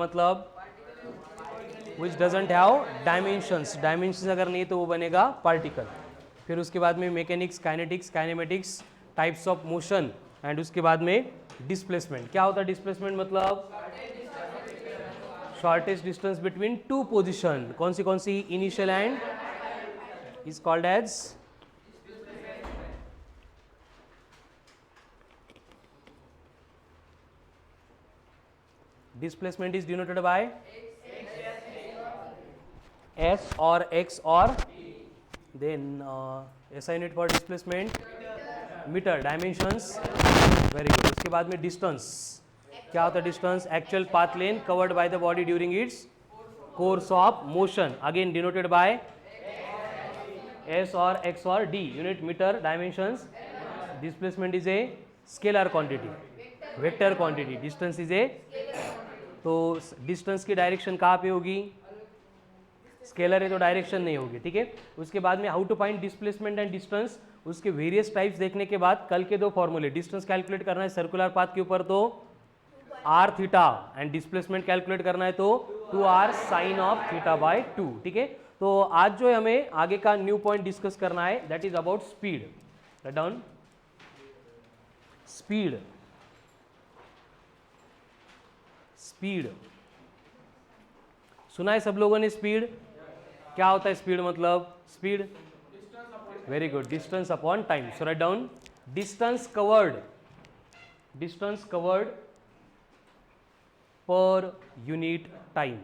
मतलब which doesn't have dimensions, dimensions अगर नहीं तो वो बनेगा पार्टिकल। फिर उसके बाद में mechanics, kinetics, kinematics, types of motion and उसके बाद में डिस्प्लेसमेंट। क्या होता है डिस्प्लेसमेंट? मतलब shortest distance between two position. कौन सी? Initial and is called as displacement is denoted by s or x or then SI unit for displacement metre. Dimensions very good. उसके बाद में डिस्टेंस। क्या होता है distance? Actual path length covered by the body during its course of motion, again denoted by s or x or d unit metre. Dimensions. Displacement is a scalar quantity, vector quantity. Distance is a, तो distance की direction कहाँ पे होगी? Scalar है तो direction नहीं होगी, ठीक है। उसके बाद में how to find displacement and distance, उसके वेरियस टाइप्स देखने के बाद कल के दो फॉर्मूले, डिस्टेंस कैलकुलेट करना है सर्कुलर पाथ के ऊपर तो r theta, and displacement calculate करना है तो 2r sign of theta by 2, ठीक है। तो आज जो हमें आगे का न्यू पॉइंट डिस्कस करना है that is about speed. Write down speed. Speed सुना है सब लोगों ने? स्पीड क्या होता है? स्पीड मतलब speed, very good, distance upon time. So right down distance covered per unit time.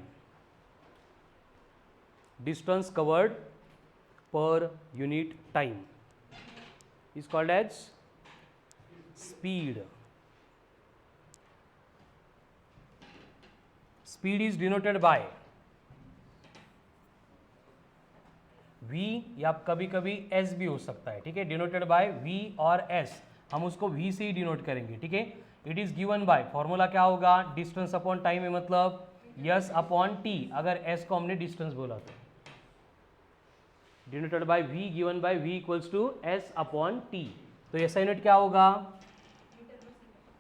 Distance covered per unit time is called as speed. Speed is denoted by v या कभी कभी s भी हो सकता है, ठीक है। डिनोटेड बाय v और s, हम उसको v से ही डिनोट करेंगे, ठीक है। It is given by, formula क्या होगा? डिस्टेंस अपॉन टाइम है, मतलब s अपॉन t, अगर s को हमने डिस्टेंस बोला तो denoted by v given by v equals to s upon t। तो ऐसा यूनिट क्या होगा?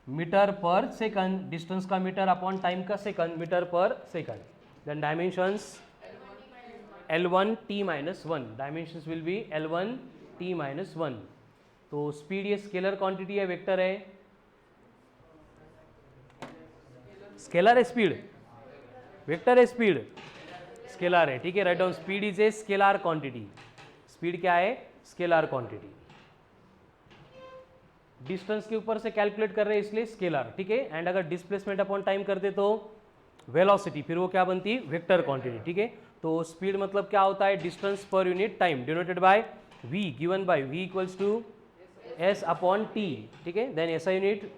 Metre per second. डिस्टेंस का मीटर अपॉन टाइम का second, metre per second. Then dimensions L1 t minus 1, dimensions will be L1 t minus 1। तो speed ये scalar quantity है, vector है? स्केलर है स्पीड, वेक्टर है स्पीड, स्केलर है, ठीक है। Right down speed is a scalar quantity. Speed क्या है? Scalar quantity. डिस्टेंस के ऊपर से कैलकुलेट कर रहे हैं इसलिए स्केलर, ठीक है। एंड अगर डिस्प्लेसमेंट अपॉन टाइम करते तो वेलोसिटी, फिर वो क्या बनती? वेक्टर क्वांटिटी, ठीक है। तो स्पीड मतलब क्या होता है? Distance per unit time denoted by v given by v equals to s upon t, ठीक है। देन ऐसा unit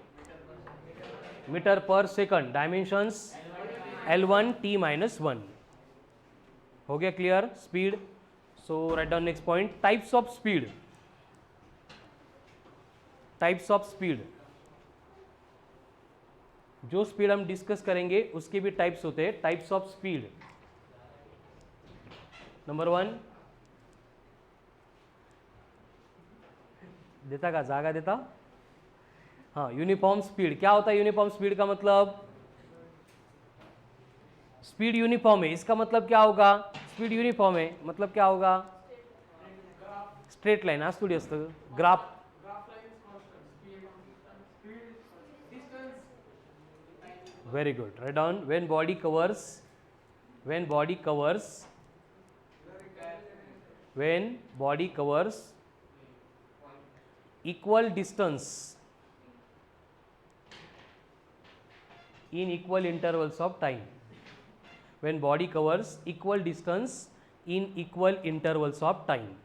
metre per second, dimensions L1 t minus 1। हो गया clear speed? So right down next point, types of speed. Types of speed, जो speed हम discuss करेंगे उसके भी टाइप्स होते हैं। टाइप्स ऑफ स्पीड, नंबर 1 देता का जागा देता, हाँ, यूनिफॉर्म स्पीड। क्या होता है यूनिफॉर्म स्पीड का मतलब? स्पीड यूनिफॉर्म है, इसका मतलब क्या होगा? स्पीड यूनिफॉर्म है मतलब क्या होगा? स्ट्रेट लाइन असतो असतं, graph. Very good, write down when body covers equal distance in equal intervals of time, when body covers equal distance in equal intervals of time,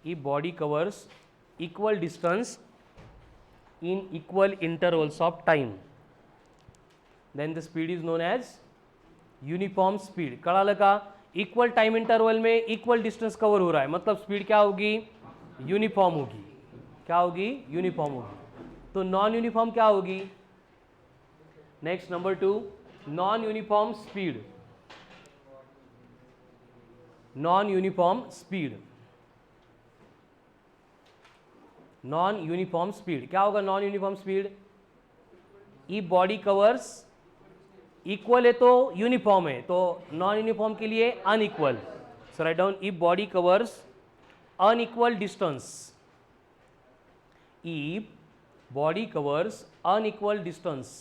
if body covers equal distance in equal intervals of time, then the speed is known as uniform speed. कळालं का? Equal time interval में equal distance cover हो रहा है, मतलब speed क्या होगी? Uniform होगी। क्या होगी? यूनिफॉर्म होगी। तो नॉन यूनिफॉर्म क्या होगी? Next number 2, non uniform speed. Non uniform speed, non uniform speed क्या होगा? Non uniform speed if body covers equal है तो यूनिफॉर्म है, तो नॉन यूनिफॉर्म के लिए unequal. So right down if body covers unequal distance, if body covers unequal distance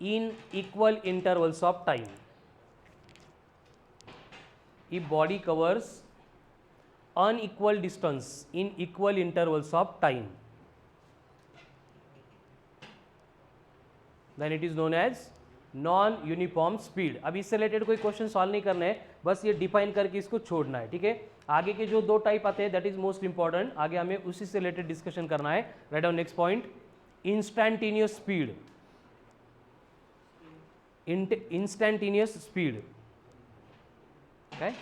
in equal intervals of time, if body covers unequal distance in equal intervals of time, then it is known as non uniform speed. अब इससे related कोई question solve नहीं करना है, बस ये define करके इसको छोड़ना है. ठीक है, आगे के जो दो टाइप आते हैं दैट इज मोस्ट इंपॉर्टेंट, आगे हमें उसी से रिलेटेड डिस्कशन करना है. Right down next point, instantaneous speed. Instantaneous speed,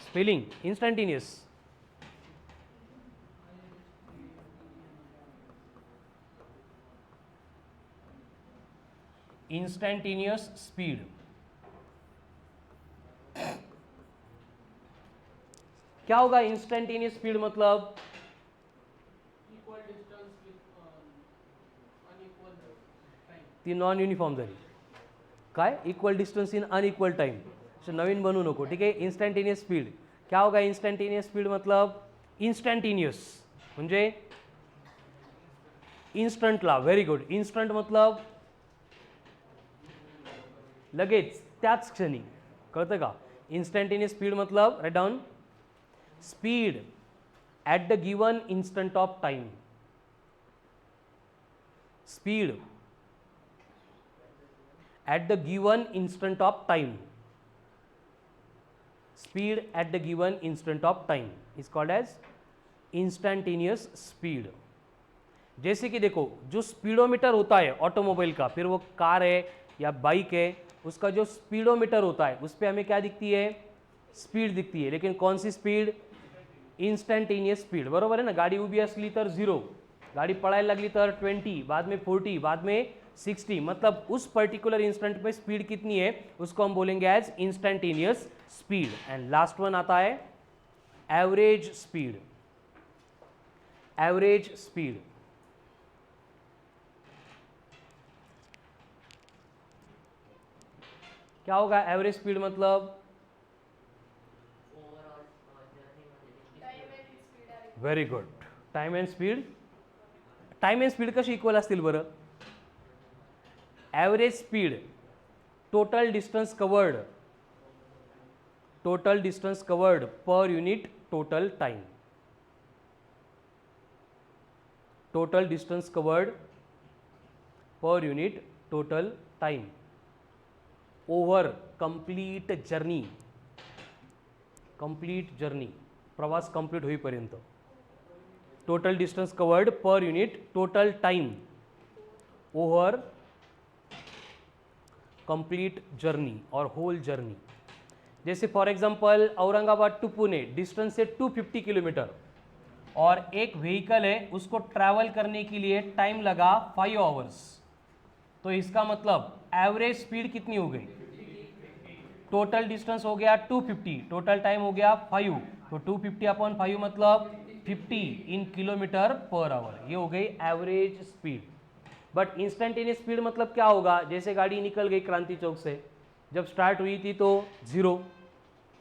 spelling instantaneous. Instantaneous speed. क्या होगा इंस्टैंटेनियस स्पीड? मतलब equal distance with unequal time. ती नॉन युनिफॉर्म झाली. काय? Equal distance in unequal time. नवीन बनवू नको. ठीक आहे, इंस्टंटेनियस स्पीड. क्या होगा इंस्टंटेनियस स्पीड? मतलब इंस्टंटेनियस म्हणजे इन्स्टंटला. Very good. इन्स्टंट मतलब लगेच, त्याच क्षणी. कळतं का? इंस्टंटेनियस स्पीड मतलब write down speed at the given instant of time. Speed at the given instant of time. Speed at the given instant of time is called as instantaneous speed. जैसे कि देखो, जो स्पीडोमीटर होता है automobile का, फिर वो कार है या बाइक है, उसका जो स्पीडोमीटर होता है उस पर हमें क्या दिखती है? स्पीड दिखती है. लेकिन कौन सी स्पीड? Instantaneous speed. बरोबर है ना. गाडी उभी असली तर 0, गाडी पळायला लागली तर 20, बाद में 40, बाद में 60. मतलब उस पर्टिकुलर इंस्टेंट पे स्पीड कितनी है उसको हम बोलेंगे as instantaneous speed. And last one आता है एवरेज स्पीड. एवरेज स्पीड क्या होगा? एवरेज स्पीड मतलब very good. Time and speed. Time and speed कशी इक्वल असतील बरं? Average speed total distance covered, total distance covered per unit total time. Total distance covered per unit total time over complete journey. Complete journey, प्रवास complete होईपर्यंत. Total distance covered per unit total time over complete journey और whole journey. जैसे for example Aurangabad to Pune distance है 250 kilometre और एक vehicle है, उसको travel करने के लिए टाइम लगा 5 आवर्स. तो इसका मतलब एवरेज स्पीड कितनी हो गई? टोटल डिस्टेंस हो गया 250, टोटल टाइम हो गया 5, तो 250/5 मतलब 50 इन किलोमीटर पर आवर. ये हो गई average speed. But instantaneous speed मतलब क्या होगा? जैसे गाड़ी निकल गई क्रांति चौक से, जब स्टार्ट हुई थी तो 0,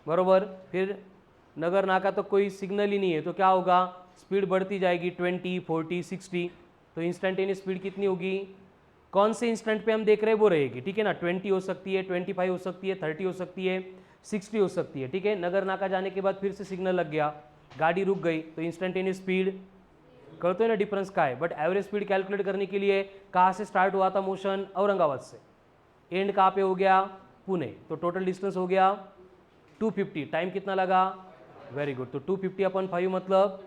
बरोबर. फिर नगर नाका तो कोई सिग्नल ही नहीं है, तो क्या होगा? स्पीड बढ़ती जाएगी 20, 40, 60. तो इंस्टंटेनियस स्पीड कितनी होगी? कौन से इंस्टेंट पे हम देख रहे हैं वो रहेगी. ठीक है ना. 20 हो सकती है, 25 हो सकती है, 30 हो सकती है, 60 हो सकती है. ठीक है. नगर नाका जाने के बाद फिर से सिग्नल लग गया, गाड़ी रुक गई, तो इंस्टंटेनियस स्पीड. कळतोय ना डिफरेंस काय? बट एवरेज स्पीड कैलकुलेट करने के लिए कहाँ से स्टार्ट हुआ था मोशन? औरंगाबाद से. एंड कहाँ पे हो गया? पुणे. तो टोटल डिस्टेंस हो गया 250. टाइम कितना लगा? Very good. तो 250/5 मतलब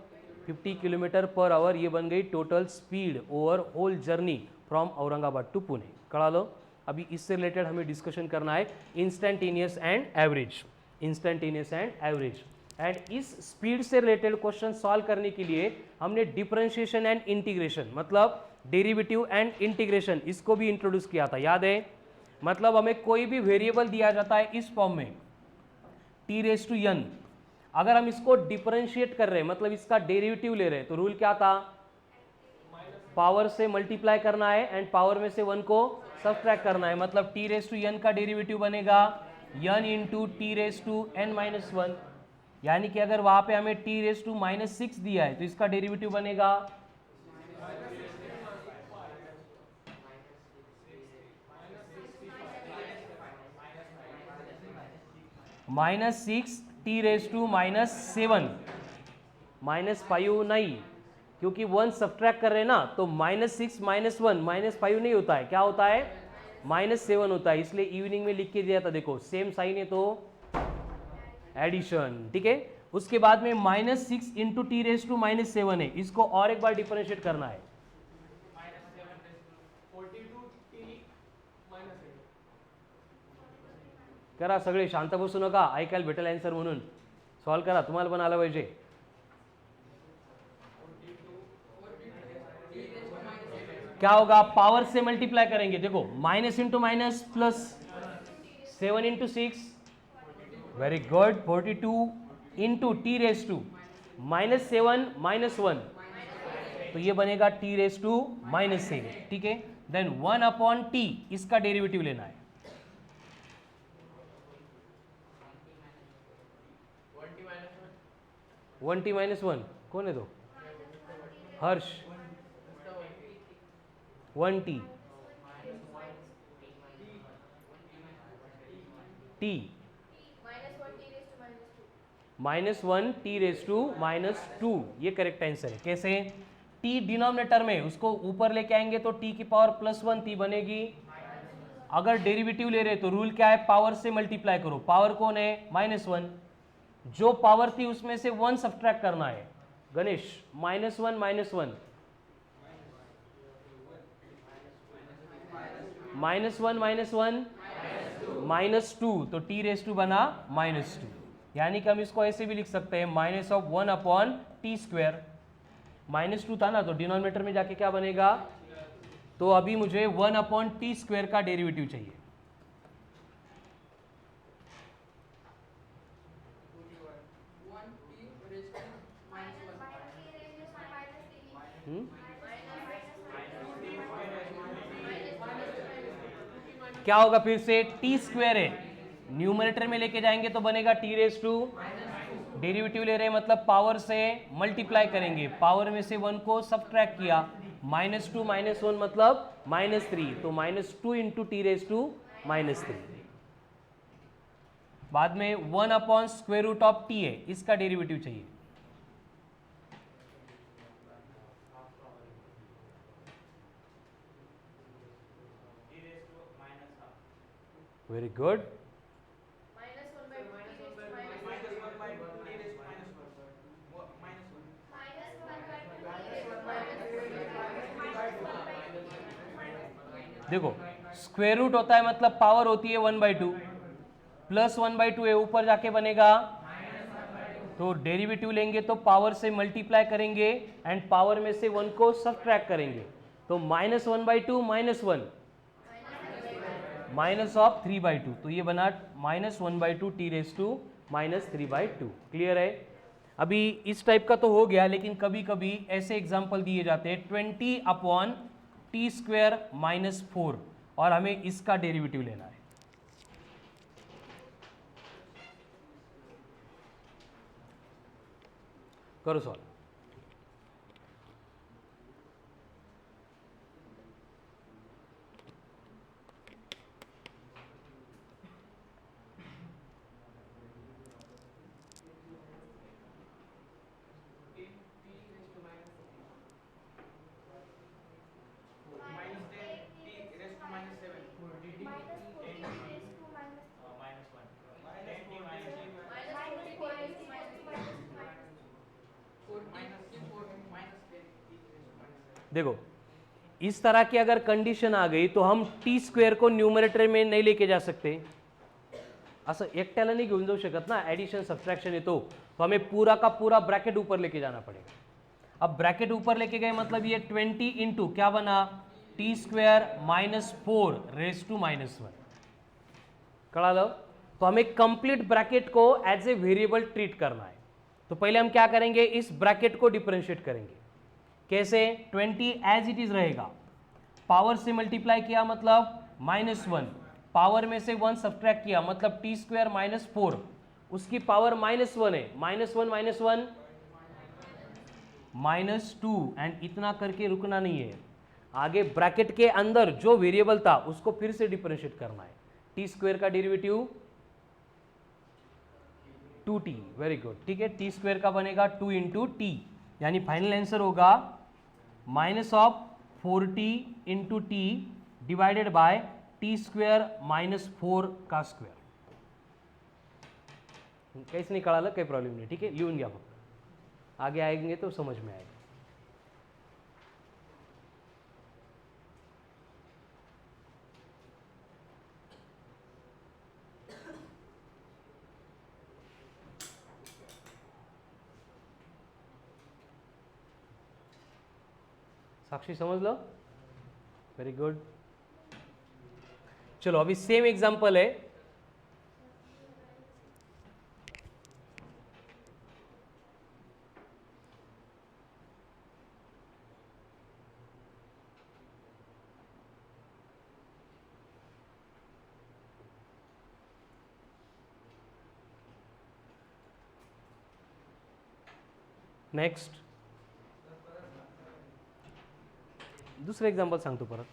50 किलोमीटर पर आवर. ये बन गई total speed over whole journey from Aurangabad to Pune. कळालं? अभी इससे रिलेटेड हमें डिस्कशन करना है instantaneous and average. Instantaneous and average. And इस स्पीड से रिलेटेड क्वेश्चन सॉल्व करने के लिए हमने डिफरेंशिएशन एंड इंटीग्रेशन मतलब डेरिवेटिव एंड इंटीग्रेशन इसको भी इंट्रोड्यूस किया था. याद है? मतलब हमें कोई भी वेरिएबल दिया जाता है इस फॉर्म में t⁻n. अगर हम इसको डिफरेंशिएट कर रहे हैं मतलब इसका डेरिवेटिव ले रहे हैं, तो रूल क्या था? पावर से मल्टीप्लाई करना है एंड पावर में से 1 को सब्ट्रैक्ट करना है, मतलब टी रेस टू n का डेरिवेटिव बनेगा n into t raise to n minus 1, यानी कि अगर वहां पे हमें टी रेस टू माइनस 6 दिया है तो इसका डेरिवेटिव बनेगा -6 टी रेस टू -7, -5 नहीं, क्योंकि 1 सब्ट्रैक्ट कर रहे हैं ना, तो -6 -1 -5 नहीं होता है, क्या होता है -7 होता है, इसलिए इवनिंग में लिख के दिया था, देखो सेम साइन है तो एडिशन, ठीक है। उसके बाद में -6 इंटू टी रेस टू -7 है, इसको और एक बार डिफरेंशिएट करना है, करा सगळे शांत बसू नका, ऐकायला भेटेल आन्सर म्हणून सॉल्व करा, तुम्हाला पण आलं पाहिजे। क्या होगा, पावर से मल्टीप्लाई करेंगे, देखो minus into minus plus 7 into 6, very good, 42 into t raise to -7 -1, तो ये बनेगा टी रेस टू -7, ठीक है। देन 1 अपॉन टी, इसका डेरिवेटिव लेना है, 1t -1 कौन है तो Harsh, 1t t -1 t raise to -2, ये करेक्ट आंसर है। कैसे, t डिनोमिनेटर में उसको ऊपर लेके आएंगे तो t की पावर +1 t बनेगी, अगर डेरिवेटिव ले रहे तो रूल क्या है, पावर से मल्टीप्लाई करो, पावर कौन है -1, जो पावर थी उसमें से 1 सब्ट्रैक्ट करना है, गणेश -1 -1 -2, तो टी रेस टू बना -2, यानी कि हम इसको ऐसे भी लिख सकते हैं -1 अपॉन टी स्क्वायर, -2 था ना तो डिनोमिनेटर में जाके क्या बनेगा, तो अभी मुझे 1 अपॉन टी स्क्वायर का डेरिवेटिव चाहिए, क्या होगा, फिर से टी स्क्वायर है, न्यूमरेटर में लेके जाएंगे तो बनेगा टी रेस टू, डेरिवेटिव ले रहे हैं मतलब पावर से मल्टीप्लाई करेंगे, पावर में से 1 को सब्ट्रैक्ट किया, -2 -1 मतलब -3, तो -2 इंटू टी रेस टू -3, बाद में 1 upon square root of t है, इसका डेरिवेटिव चाहिए, वेरी गुड, देखो स्क्वायर रूट होता है मतलब पावर होती है 1/2, प्लस 1/2 है, ऊपर जाके बनेगा, तो डेरिवेटिव लेंगे तो पावर से मल्टीप्लाई करेंगे एंड पावर में से 1 को सब्ट्रैक्ट करेंगे, तो -1/2 -1 माइनस ऑफ 3/2, तो ये बना -1/2 टी रेस टू -3/2, क्लियर है। अभी इस टाइप का तो हो गया, लेकिन कभी कभी ऐसे एग्जाम्पल दिए जाते हैं 20 अपॉन टी स्क्वायर -4 और हमें इसका डेरिवेटिव लेना है, करो सॉल्व, देखो इस तरह की अगर कंडीशन आ गई तो हम टी स्क्वेअर को न्यूमरेटर में नहीं लेके जा सकते, असं एकट्याला नहीं घेऊन जाऊ शकत ना, एडिशन सब्ट्रैक्शन है तो हमें पूरा का पूरा ब्रैकेट ऊपर लेके जाना पड़ेगा। अब ब्रैकेट ऊपर लेके गए मतलब ये 20 इंटू क्या बना, टी स्क्वेयर -4 रेस टू -1, कळालं। तो हमें कंप्लीट ब्रैकेट को एज ए वेरिएबल ट्रीट करना है, तो पहले हम क्या करेंगे, इस ब्रैकेट को डिफरेंशिएट करेंगे, कैसे? 20 एज इट इज रहेगा, पावर से मल्टीप्लाई किया मतलब -1, पावर में से 1 सब्ट्रैक्ट किया मतलब टी स्क्वायर -4, उसकी पावर -1 है, -1 -2 एंड इतना करके रुकना नहीं है, आगे ब्रैकेट के अंदर जो वेरिएबल था उसको फिर से डिफरेंशिएट करना है। टी स्क्वायर का डेरिवेटिव 2t, वेरी गुड, ठीक है। टी स्क्वायर का बनेगा 2 इंटू टी, यानी फाइनल आंसर होगा -4t into T divided by t square -4 का स्क्वायर। काहीच नाही कळालं, काही प्रॉब्लेम नाही, ठीक आहे, लिहून घ्या फक्त, आगे आएंगे तो समझ में आएगा। साक्षी समझ लो, वेरी गुड। चलो अभी सेम एग्जांपल है, नेक्स्ट दुसरं एक्झाम्पल सांगतो परत,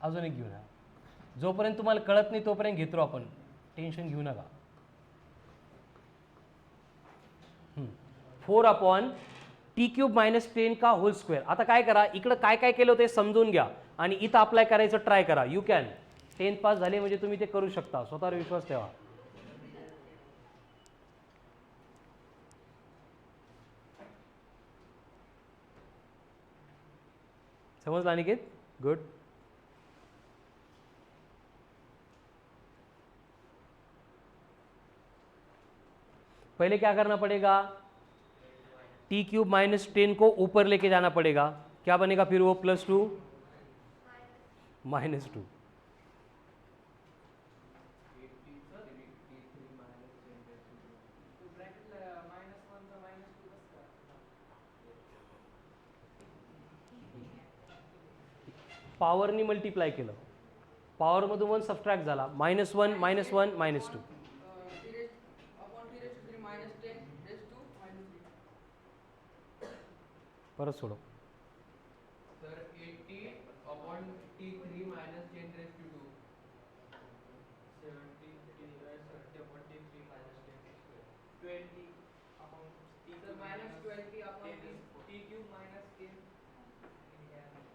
अजून एक घेऊन या, जोपर्यंत तुम्हाला कळत नाही तोपर्यंत घेतो आपण, टेन्शन घेऊ नका। 4/t³ - 10 का होल स्क्वेअर। आता काय करा, इकडं काय काय केलं ते समजून घ्या आणि इथं अप्लाय करायचं ट्राय करा, यू कॅन। 10th पास झाले म्हणजे तुम्ही ते करू शकता, स्वतःवर विश्वास ठेवा। समझ अनिकेत? गुड। पहले क्या करना पड़ेगा, t³ - 10 को ऊपर लेके जाना पड़ेगा, क्या बनेगा फिर वो +2 -2, पॉवरनी मल्टीप्लाय केलं, पॉवर मधून 1 सबट्रॅक्ट झाला, -1 -1 -2, परत सोडव। सर 80/t3 - 10^2 70/t3 - 10^2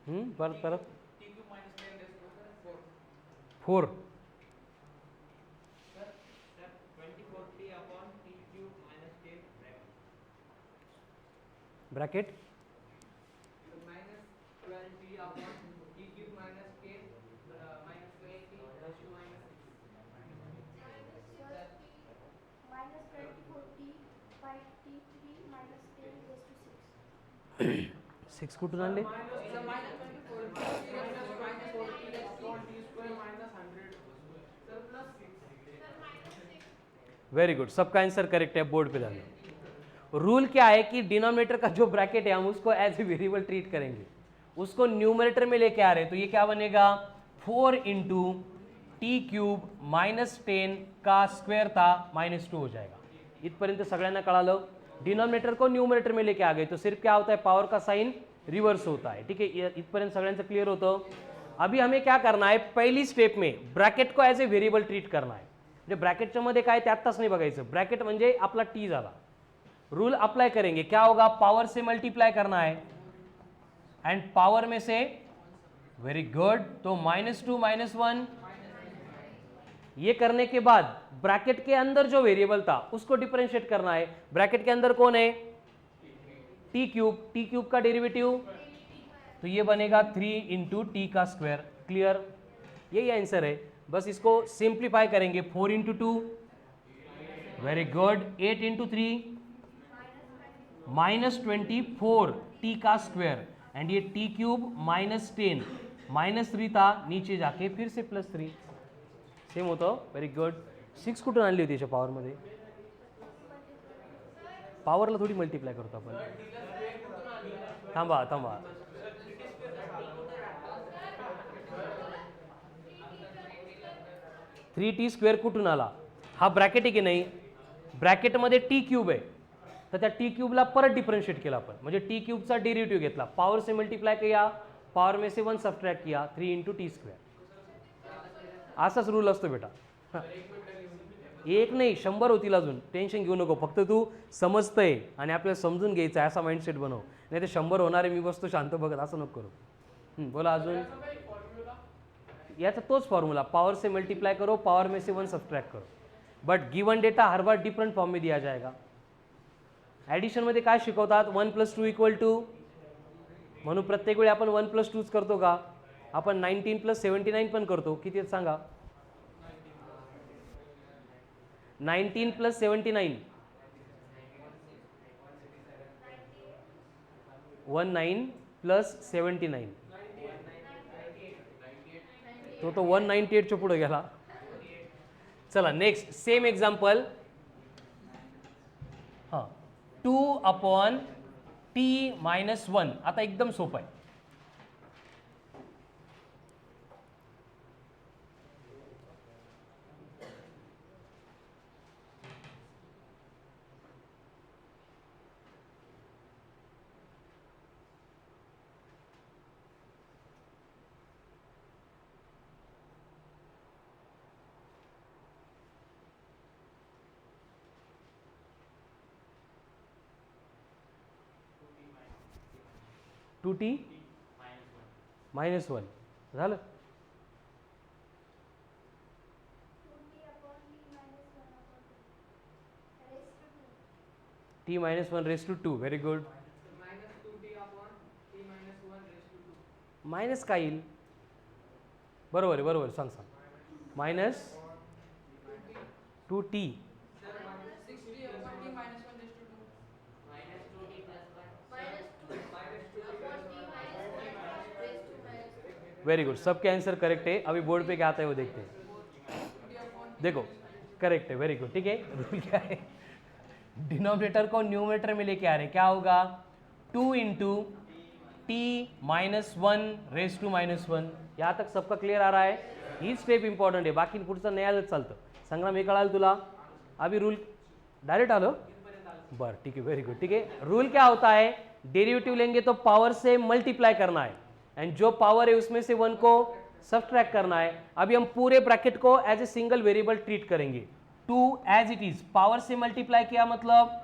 20/t3 परत t³ - 10^4 4 sir 24t/t³ - 10 bracket -12t/t³ - 10 6 कुठून आणले? वेरी गुड, सबका आंसर करेक्ट है, बोर्ड पे डालो। रूल क्या है कि डिनोमिनेटर का जो ब्रैकेट है हम उसको एज ए वेरिएबल ट्रीट करेंगे, उसको न्यूमरेटर में लेके आ रहे हैं, तो ये क्या बनेगा 4 इंटू t³ - 10 का स्क्वायर था -2 हो जाएगा। इथपर्यंत सगळ्यांना कळालं? डिनोमिनेटर को न्यूमरेटर में लेके आ गए तो सिर्फ क्या होता है, पावर का साइन रिवर्स होता है, ठीक है। इथपर्यंत सगळ्यांचं क्लियर होतं? अभी हमें क्या करना है, पहली स्टेप में ब्रैकेट को एज ए वेरिएबल ट्रीट करना है। म्हणजे ब्रॅकेटच्या मध्ये काय ते आत्ताच नाही बघायचं, ब्रॅकेट म्हणजे आपला टी झाला। रूल अप्लाई करेंगे, क्या होगा, पावर से मल्टीप्लाई करना है एंड पावर में से, वेरी गुड, तो -2 -1, ये करने के बाद ब्रैकेट के अंदर जो वेरिएबल था उसको डिफरेंशिएट करना है। ब्रैकेट के अंदर कौन है, t³ का डेरिवेटिव, तो ये बनेगा 3 इंटू टी का स्क्वायर। क्लियर? यही आंसर है, बस इसको सिंप्लीफाई करेंगे, 4 into 2, very good, 8 into 3 -24 T का स्क्वायर एंड ये t³ -10 -3 था, नीचे जाके फिर से +3 सेम होतं। Very good. 6 कुठून आणली होती याच्या पॉवरमध्ये? पॉवरला थोडी मल्टिप्लाय करतो आपण. थांबा थांबा, 3t² कुठून आला? हा ब्रॅकेट आहे की नाही, ब्रॅकेटमध्ये टी क्यूब आहे, तर त्या टी क्यूबला परत डिफरन्शिएट केला आपण, म्हणजे टी क्यूबचा डेरिव्हेटिव्ह घेतला, पॉवर से मल्टीप्लाय किया, पॉवर में से 1 सबट्रैक्ट किया, 3 × t². असाच रूल असतो बेटा. एक नाही 100 होतील अजून, टेन्शन घेऊ नको, फक्त तू समजतंय आणि आपल्याला समजून घ्यायचं आहे असा माइंडसेट बनव, नाही ते 100 होणारे मी बसतो शांत बघत, असं नको करू. बोला अजून. याचा तोच फॉर्मूला, पावर से मल्टीप्लाई करो, पावर में से 1 सब्ट्रैक्ट करो, but given data her bar different form में दिया जाएगा. ॲडिशन मध्ये काय शिकवतात? 1 + 2 = 2, म्हणून प्रत्येक वेळी आपण 1 + 2 करतो का? आपण 19 + 79 पण करतो. किती आहेत सांगा? 19 + 79 19 + 79, तो 198च्या पुढे गेला. चला नेक्स्ट सेम एक्झाम्पल. हां, 2/t - 1. आता एकदम सोपं आहे. टू टी -1 झालं. t - 1/2. Very good. मायनस काय येईल? बरोबर आहे, बरोबर. सांग सांग. -2t. वेरी गुड, सबके आंसर करेक्ट है. अभी बोर्ड पे क्या आता है वो देखते हैं. देखो करेक्ट है, वेरी गुड. ठीक है, रूल क्या है? डिनोमिनेटर को न्यूमरेटर में लेके आ रहे हैं. क्या होगा? 2 × t - 1/-1. यहाँ तक सबका क्लियर आ रहा है? ही स्टेप इंपॉर्टंट है, बाकी पुढचं नाही आलं चालतं. संग्राम हे कळालं तुला? अभी रूल डायरेक्ट आलो. बरं ठीक है, वेरी गुड. ठीक है, रूल क्या होता है? डेरिवेटिव लेंगे तो पावर से मल्टीप्लाई करना है, एंड जो पावर है उसमें से 1 को सब्ट्रैक्ट करना है. अभी हम पूरे ब्रैकेट को as a single variable treat करेंगे. 2 एज इट इज, पावर से मल्टीप्लाई किया मतलब,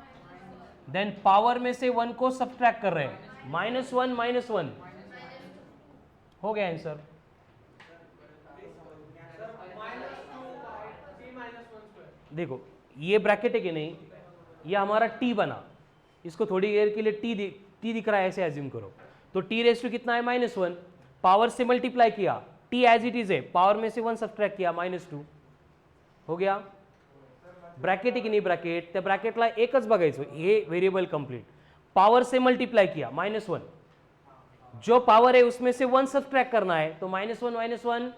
देन पावर में से 1 को सब्ट्रैक्ट कर रहे हैं, -1 - 1 हो गया आंसर. देखो ये ब्रैकेट है कि नहीं, ये हमारा t बना, इसको थोड़ी देर के लिए t दिख रहा है, ऐसे एज्यूम करो. तो t कितना है? -1. पावर से मल्टीप्लाई किया, t एज इट इज है, पावर में से 1 सब्ट्रैक्ट किया, -2 हो गया. ब्रॅकेट आहे की नाही ब्रॅकेट, त्या ब्रॅकेटला एकच बघायचं, हे व्हेरिएबल कंप्लीट. पावर से मल्टीप्लाई किया, -1. जो पावर है उसमें से 1 सब्ट्रैक्ट करना है, तो -1 - 1.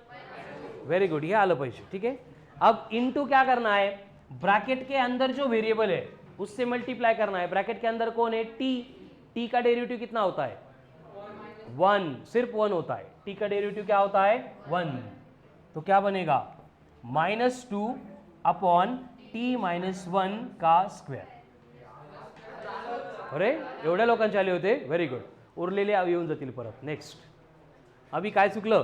वेरी गुड, ये आलं पाहिजे. ठीक है, अब इनटू क्या करना है? ब्रैकेट के अंदर जो वेरिएबल है उससे मल्टीप्लाई करना है. ब्रैकेट के अंदर कौन है? t का डेरिवेटिव कितना होता है? 1. सिर्फ 1 होता है. t का डेरिवेटिव क्या होता है? 1. तो क्या बनेगा? -2/t - 1 का स्क्वेअर. अरे एवढ्या लोकांचे आले होते, व्हेरी गुड. उरलेले येऊन जातील परत. नेक्स्ट. अभी काय चुकलं?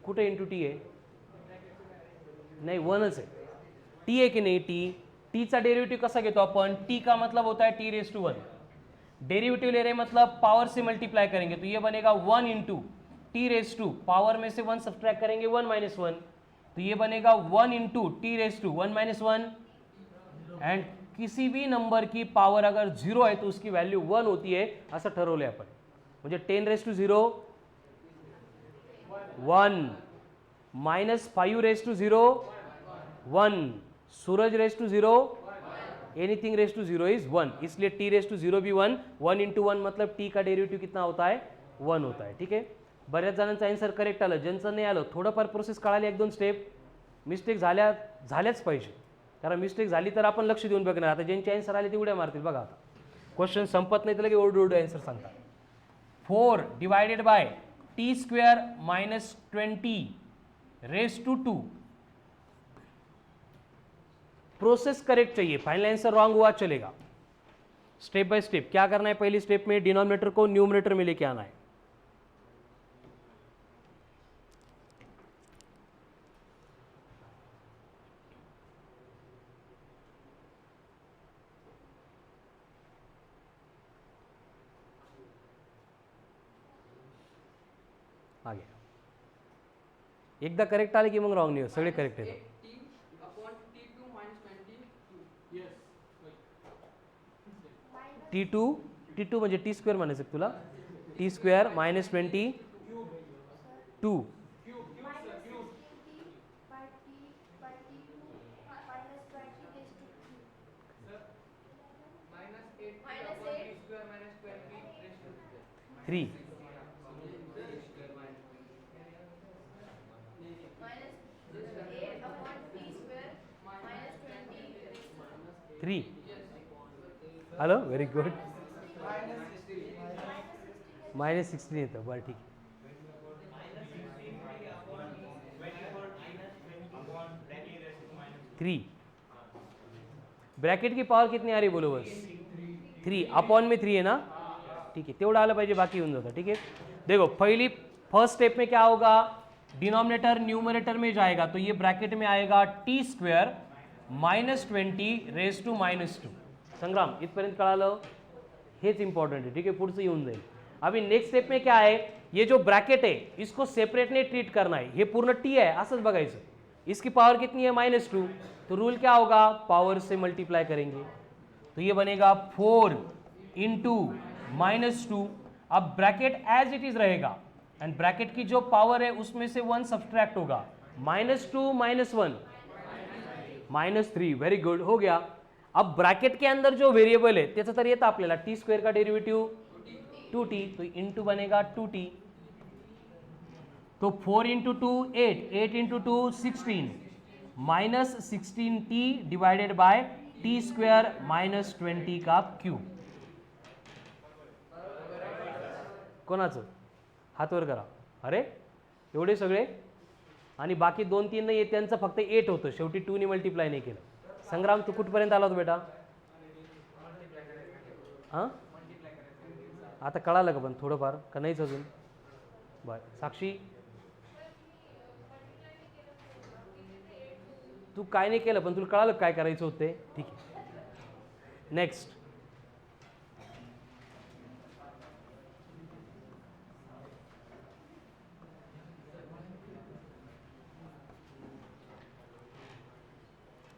कुठे इंटू टी आहे? नाही 1च आहे. टी आहे की नाही? टी चा डेरिवेटिव कसा घेतो आपण? टी का मतलब होता है t⁻1. डेरिवेटिव ले रहे मतलब पावर से मल्टीप्लाई करेंगे, तो ये बनेगा 1 × t⁻, पावर में से 1 सब्ट्रैक्ट करेंगे, 1 - 1, तो ये बनेगा 1 × t⁻1 - 1. एंड किसी भी नंबर की पावर अगर 0 है तो उसकी वैल्यू 1 होती है, असं ठरवलंय आपण. म्हणजे 10⁻0 1, -5⁻0 1, सूरज⁻0, एनीथिंग ⁻0 इज 1, इसलिए t⁻0 भी 1. 1 × 1 मतलब t का डेरिवेटिव कितना होता है? 1 होत आहे. ठीक आहे. बऱ्याच जणांचं आन्सर करेक्ट आलं, ज्यांचं नाही आलं थोडंफार प्रोसेस कळाली, 1-2 स्टेप मिस्टेक झाल्याच पाहिजे, कारण मिस्टेक झाली तर आपण लक्ष देऊन बघणार. आता ज्यांचे आन्सर आले ते उड्या मारतील बघा. आता क्वेश्चन संपत नाही तर लगे ओरडू आन्सर सांगतात. 4 divided by t square minus 20 raise to 2. Process correct चाहिए, फाइनल आंसर रॉन्ग हुआ चलेगा. स्टेप बाय स्टेप क्या करना है, पहली स्टेप में डिनोमिनेटर को न्यूमरेटर में लेके आना है. आगे एकदा करेक्ट आले की मग रॉंग नाही होत, सगळे करेक्ट येतात. T upon T2 minus 22. Yes. T2 म्हणजे टी स्क्वेअर म्हणायचं का तुला? T square minus 22 Minus 8 upon T square minus 20 raised to 3. Three. Hello, very good. -16 येतं. बरं ठीक आहे. 3. ब्रैकेट की पावर कितनी आ रही बोलो बस? 3 अपॉन में 3 है ना. ठीक है, तेवढं आलं पाहिजे, बाकी होऊन जातं. ठीक है, देखो फर्स्ट स्टेप में क्या होगा, डिनोमिनेटर न्यूमरेटर में जाएगा तो ये ब्रैकेट में आएगा टी स्क्वेअर -20 रेस टू -2. संग्राम इथपर्यंत कळालं, हेच इंपॉर्टंट है. ठीक है, पुढचं येऊन जाईल. अभी नेक्स्ट स्टेप में क्या है, ये जो ब्रैकेट है इसको सेपरेटली ट्रीट करना है. हे पूर्ण टी है असंच बघायचं. इसकी पावर कितनी है -2, तो रूल क्या होगा, पावर से मल्टीप्लाई करेंगे तो ये बनेगा 4 इंटू -2. अब ब्रैकेट एज इट इज रहेगा एंड ब्रैकेट की जो पावर है उसमें से 1 सब्सट्रैक्ट होगा. -2 -1 -3. वेरी गुड, हो गया. अब ब्रैकेट के अंदर जो वेरिएबल है त्याचं तर येतं आपल्याला, टी स्क्वेअर का डेरिवेटिव 2t, तो इंटू बनेगा 2t. तो 4 into 2 8, 8 into 2 16, -16t divided by t square -20 का क्यूब. कोणाचं हात वर करा. अरे एवढे सगळे, आणि बाकी 2-3 नाही आहे त्यांचं फक्त 8 होतं, शेवटी 2 ने मल्टिप्लाय नाही केलं. संग्राम तू कुठपर्यंत आला होता बेटा? हां, आता कळालं का पण थोडंफार का नाहीच अजून? बरं, साक्षी तू काय नाही केलं पण तुला कळालं काय करायचं होतं ते? ठीक आहे. नेक्स्ट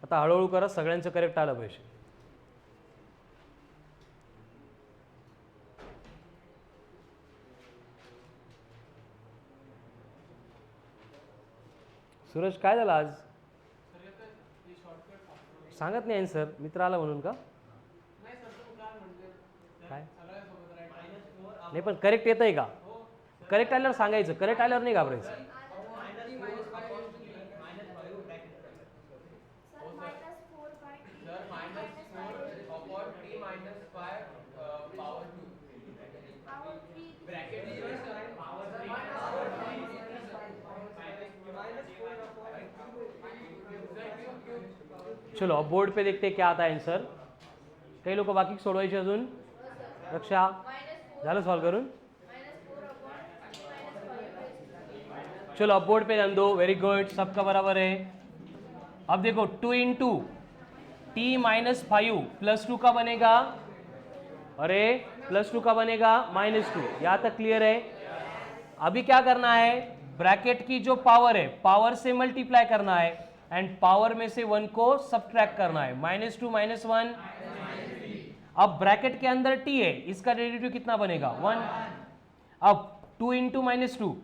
आता हळूहळू करा, सगळ्यांचं करेक्ट आलं पाहिजे. सूरज काय झालं आज? सर येतं हे शॉर्टकट सांगत नाही आन्सर, मित्र आला म्हणून का? नाही सर, तुम्ही काय म्हणते काय सगळ्यासोबत राईट. नाही पण करेक्ट येत आहे का? करेक्ट आल्यावर सांगायचं, करेक्ट आल्यावर नाही घाबरायचं. Sir, -4 upon T minus 5 power 2. Bracket is power 3. चलो अब बोर्ड पे देखते हैं क्या आता है आंसर. काही लोक बाकी सोडवायचे अजून? रक्षा झालं सॉल्व करून? चलो अब बोर्ड पे ध्यान दो. वेरी गुड, सबका बराबर है. अब देखो 2 इंटू टी -5 +2 का बनेगा, अरे +2 का बनेगा -2. यहाँ तक क्लियर है. अभी क्या करना है, ब्रैकेट की जो पावर है पावर से मल्टीप्लाई करना है एंड पावर में से 1 को सब्ट्रैक्ट करना है. -2 -1. अब ब्रैकेट के अंदर t है, इसका डेरिवेटिव कितना बनेगा 1. अब 2 इंटू -2,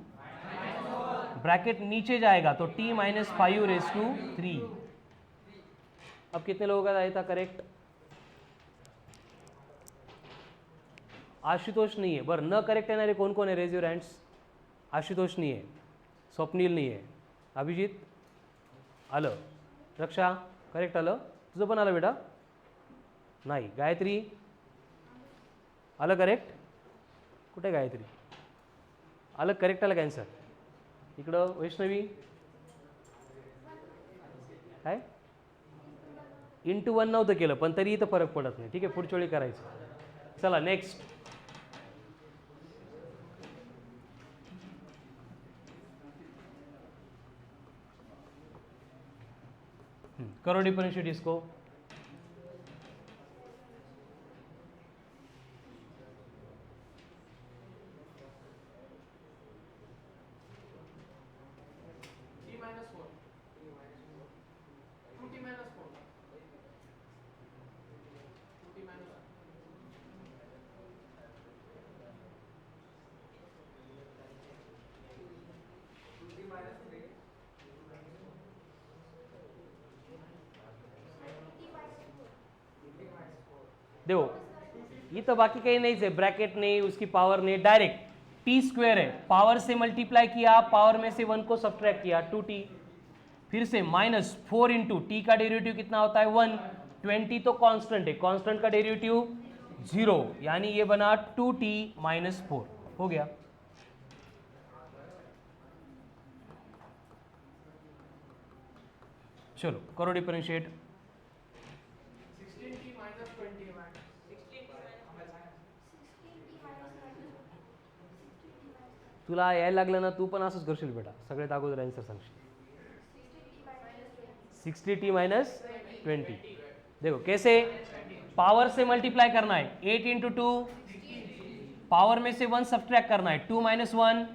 ब्रैकेट नीचे जाएगा तो t -5 रेस टू 3. अब कितने लोगों का आया था करेक्ट? आशुतोष नाही आहे. बरं, न करेक्ट येणारे कोण कोण आहे? Raise your hands. आशुतोष नाही आहे, स्वप्नील नाही आहे, अभिजित आलं, रक्षा करेक्ट आलं, तुझं पण आलं बेटा नाही, गायत्री आलं करेक्ट, कुठे गायत्री आलं करेक्ट आलं कॅन्सर. इकडं वैष्णवी काय इंटू 1 नव्हतं केलं पण तरी इथं फरक पडत नाही. ठीक आहे, पुढच्या वेळी करायचं. चला नेक्स्ट. करो डिफरेंशिएट इसको. t minus 4. 2t minus 4. 2t minus 4. देखो इथं बाकी काही नाहीच आहे, ब्रैकेट नहीं, उसकी पावर नहीं, डायरेक्ट टी स्क्वायर है, पावर से मल्टीप्लाई किया, पावर में से 1 को सब्ट्रैक्ट किया 2t, फिर से -4 इंटू टी का डेरिवेटिव कितना होता है 1, 20 तो कांस्टेंट है, कांस्टेंट का डेरिवेटिव 0, यानी ये बना 2t - 4 हो गया. चलो करो डिफरेंशिएट. 16t minus 20. तुला यायला लागलं ना तू पण असंच करशील बेटा, सगळ्यात अगोदर आन्सर सांगशील. 60t - 20. देखो कैसे, पावर से मल्टीप्लाई करना है, 8 इंटू 2, पावर में से 1 सब्ट्रैक्ट करना है, 2 - 1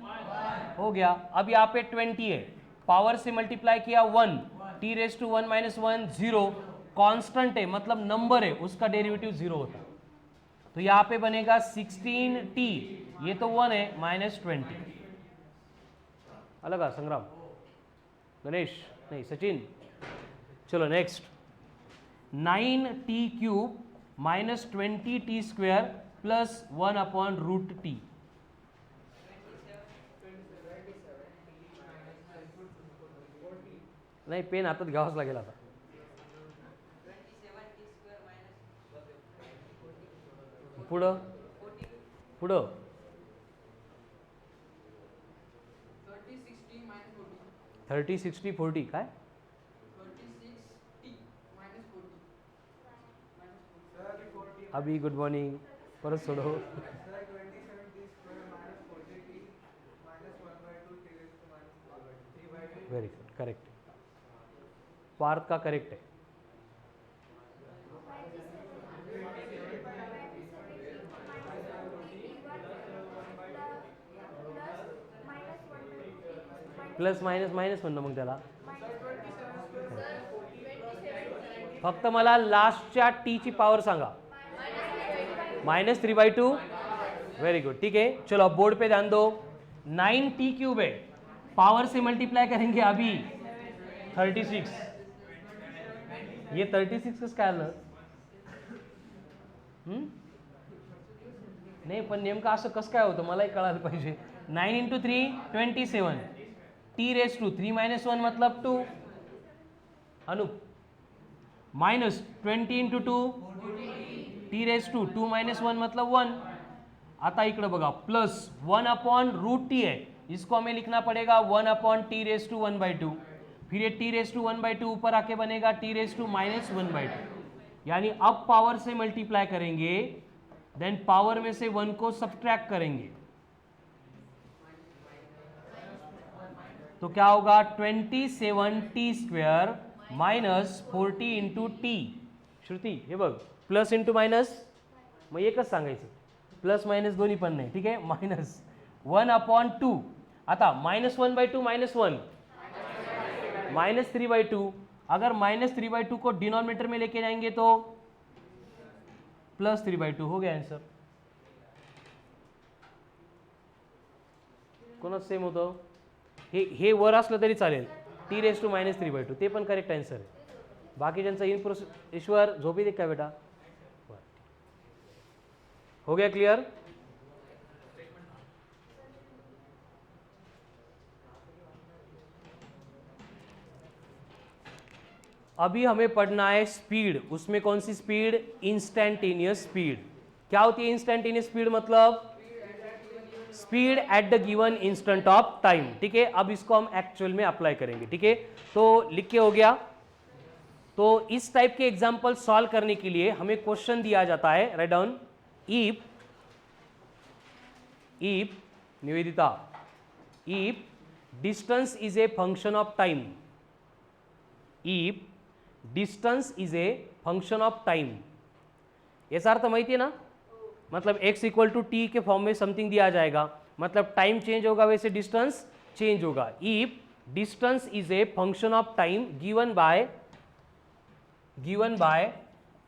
हो गया. अब यहाँ पे 20 है, पावर से मल्टीप्लाई किया 1, t⁻1 - 1 0, कांस्टेंट है मतलब नंबर है, उसका डेरिवेटिव 0 होता है. तो यहाँ पे बनेगा 16t, ये तो 1 है, -20. अलग संग्राम, गणेश नहीं, सचिन. चलो next. 9t³ - 20t² plus 1/√t. नाही, पेन हातात घ्यावाच लागेल आता. 27t² पुढं 40. पुढं 36t minus 40. 30 60 40 काय 36t minus 40. Sir, 40. अभी गुड मॉर्निंग परत सोडव. Sir, 27t² minus 40t minus 1/2 t⁻³ very good, correct. Parth का करेक्ट है. प्लस मायनस मायनस म्हणणं मग त्याला. फक्त मला लास्टच्या टीची पावर सांगा. -3/2. वेरी गुड, ठीक है. चलो अब बोर्ड पे ध्यान दो. 9t³ है, पावर से मल्टीप्लाई करेंगे अभी 36. ये 36 कसं काय आलं? नाही पण नेमकं असं कसं काय होतं मलाही कळायला पाहिजे. 9 इंटू 3 27, t⁻3 - 1 मतलब 2, अनुप. -20 इंटू 2 t⁻2 - 1 मतलब 1. आता इकडं बघा, प्लस 1/√t है, इसको हमें लिखना पड़ेगा 1/t⁻1/2. फिर ये t⁻1/2 ऊपर आके बनेगा t⁻ -1/2. यानी अब पावर से मल्टीप्लाई करेंगे, देन पावर में से 1 को सब्ट्रैक्ट करेंगे, तो क्या होगा 27t² - 40 इंटू टी. श्रुती हे बघ, प्लस इंटू मायनस, मग एकच सांगायचं, प्लस मायनस दोन्ही पण नाही. ठीक आहे, -1/2. आता -1/2 -1 -3/2. अगर -3/2 को डिनोमिनेटर में लेके जाएंगे तो +3/2 हो गया आंसर. कोणाच सेम होतं? हे वर असलं तरी चालेल, t⁻ -3/2 ते पण करेक्ट आन्सर आहे. बाकीच्यांचा इन प्रोसेस. ईश्वर झोपी दे का बेटा? हो गया क्लियर. अभी हमें पढ़ना है स्पीड। उसमें कौन सी स्पीड? Instantaneous speed. क्या होती है इंस्टेंटेनियस स्पीड? मतलब speed at the given instant of time. ठीक है, अब इसको हम एक्चुअल में अप्लाई करेंगे। ठीक है, तो लिख के हो गया। तो इस टाइप के एग्जांपल सॉल्व करने के लिए हमें क्वेश्चन दिया जाता है, right down, if Nivedita, if distance is a function of time, if distance is a function of time, याचा अर्थ माहिती है ना, मतलब x इक्वल टू टी के फॉर्म में समथिंग दिया जाएगा, मतलब टाइम चेंज होगा वैसे डिस्टेंस चेंज होगा। If distance is a function of time given by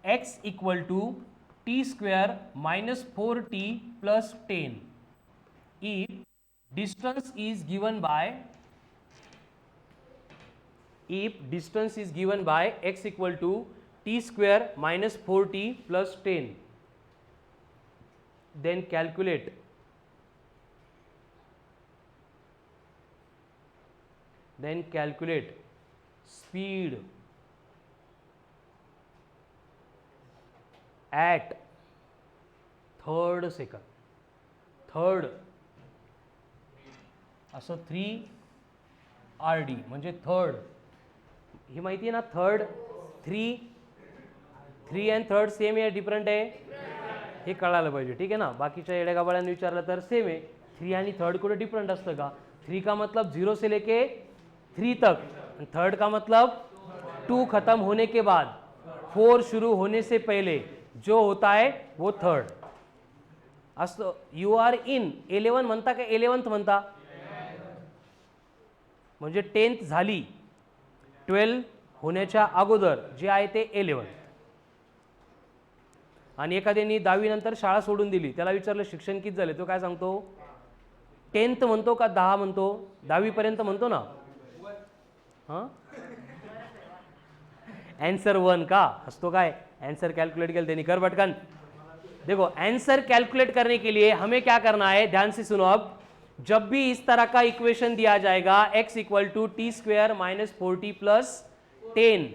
x equal to t square minus 4t plus 10, if distance is given by x equal to t square minus 4t plus 10, then calculate speed at third second, third असं 3rd म्हणजे third, ही माहिती आहे ना, third 3 and third same आहे different आहे, हे कळायला पाहिजे। ठीक आहे ना, बाकीच्या येड्यागाबाळ्यांनी विचारलं तर सेम आहे, 3 आणि थर्ड कुठे डिफरंट असतं का? 3 का मतलब 0 से लेके 3 तक, थर्ड का मतलब 2 खत्म होने के बाद 4 शुरू होने से पहले जो होता है वो थर्ड असतो। यू आर इन 11 म्हणता का 11th म्हणता? म्हणजे 10th झाली, 12 होण्याच्या अगोदर जे आहे ते 11th। आणि एखाद्याने 10वी नंतर शाळा सोडून दिली, त्याला विचारलं शिक्षण किती झाले, तो काय सांगतो? 10th म्हणतो का 10 म्हणतो? 10वी पर्यंत म्हणतो ना। हां, आंसर 1 का हसतो काय? आंसर कैलकुलेट केलं त्यांनी, कर पटकन। देखो आंसर कैलकुलेट करने के लिए हमें क्या करना है, ध्यान से सुनो। अब जब भी इस तरह का इक्वेशन दिया जाएगा x equal to t square minus 4t plus 10,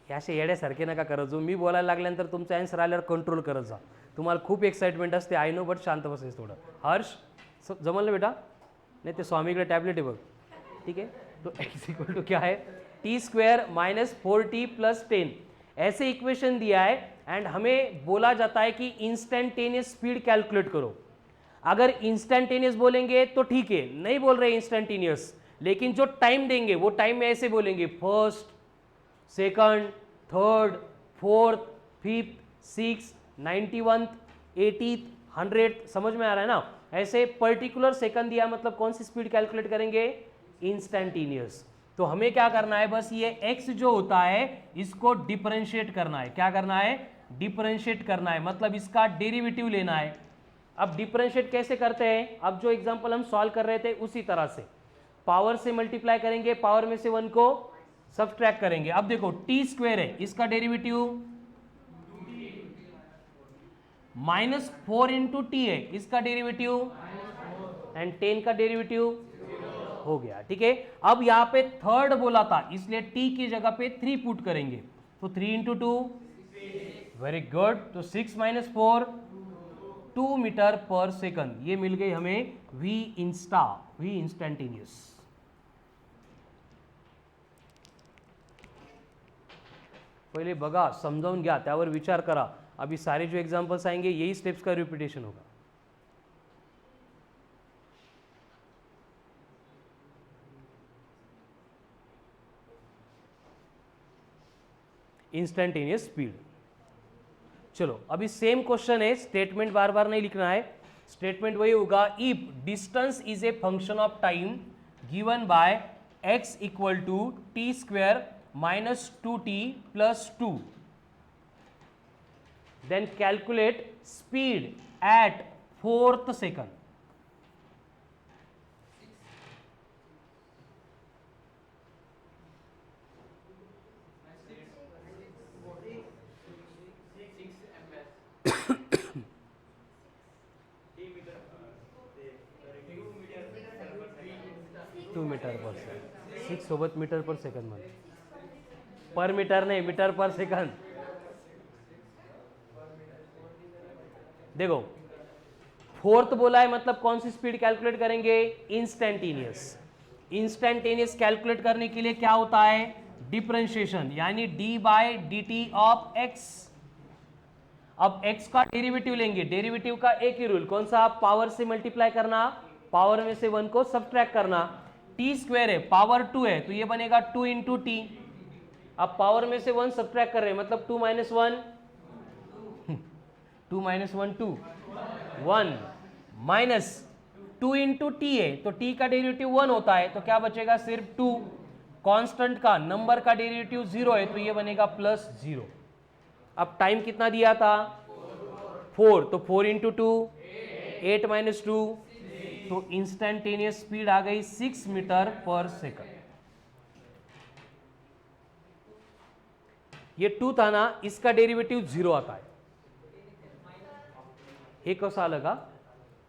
असे येड्यासारखे नका करत जाऊ, मी बोलायला लागल्यानंतर तुमचा आन्सर आल्यावर कंट्रोल करत जा। तुम्हाला खूप एक्साइटमेंट असते, आय नो, बट शांत बसायचं थोडं। हर्ष जमल ना बेटा? नाही ते स्वामीकडे टॅबलेट आहे बघ। ठीक है, तो x इक्वल टू क्या है, T square minus 4t plus 10, ऐसे इक्वेशन दिया है एंड हमें बोला जाता है कि इंस्टेंटेनियस स्पीड कैलकुलेट करो। अगर इंस्टेंटेनियस बोलेंगे तो ठीक है, नहीं बोल रहे इंस्टेंटेनियस, लेकिन जो टाइम देंगे वो टाइम में ऐसे बोलेंगे, first, second, third, fourth, fifth, 6, 91, 80, 100, समझ में आ रहा है ना? ऐसे पर्टिकुलर सेकंड दिया मतलब कौन सी स्पीड कैलकुलेट करेंगे? इंस्टेंटेनियस। तो हमें क्या करना है, बस ये x जो होता है इसको डिफरेंशिएट करना है। क्या करना है? डिफरेंशिएट करना है, मतलब इसका डेरिवेटिव लेना है। अब डिफरेंशिएट कैसे करते हैं? अब जो एग्जांपल हम सॉल्व कर रहे थे उसी तरह से पावर से मल्टीप्लाई करेंगे, पावर में से 1 को सब्ट्रैक्ट करेंगे। अब देखो टी स्क्वायर है, इसका डेरिवेटिव माइनस 4 इंटू टी है, इसका डेरिवेटिव एंड 10 का डेरिवेटिव हो गया। ठीक है, अब यहां पे थर्ड बोला था इसलिए टी की जगह पे 3 पुट करेंगे, तो 3 इंटू 2, वेरी गुड, तो 6 माइनस 4, 2 मीटर पर सेकंड, ये मिल गई हमें वी इंस्टेंटेनियस। पहले बघा, समजावून घ्या, त्यावर विचार करा। अभी सारे जो एग्जांपल्स आएंगे यही स्टेप्स का रिपीटेशन होगा। Instantaneous speed. चलो अभी सेम क्वेश्चन है, स्टेटमेंट बार बार नहीं लिखना है, स्टेटमेंट वही होगा, if distance is a function of time given by x equal to t square minus 2t plus 2, then calculate speed at 4th second. Metre per second, 6 सोबत मीटर पर सेकंड मध्ये पर मीटर नहीं, metre per second. देखो fourth बोला है, मतलब कौन सी स्पीड कैलकुलेट करेंगे? इंस्टेंटेनियस। इंस्टेंटेनियस कैलकुलेट करने के लिए क्या होता है? डिफरेंशिएशन, यानी d by d t of x. अब x का डेरिवेटिव लेंगे, डेरिवेटिव का एक ही रूल, कौन सा? पावर से मल्टीप्लाई करना, पावर में से 1 को सब्ट्रैक्ट करना। टी स्क्वायर है, पावर 2 है, तो ये बनेगा 2 इंटू टी। अब पावर में से 1 सब्ट्रैक्ट कर रहे हैं, मतलब 2 minus 1 2 minus 1 2 1 minus 2 into T है, तो टी का डेरिवेटिव 1 होता है, तो क्या बचेगा? सिर्फ 2। कांस्टेंट का, नंबर का डेरिवेटिव 0 है, तो ये बनेगा प्लस 0। अब टाइम कितना दिया था? 4, तो 4 इंटू 2 8 माइनस 2, तो इंस्टेंटेनियस स्पीड आ गई 6 मीटर पर सेकंड। ये 2 था ना, इसका डेरिवेटिव 0 आता है। एक कसा लगा?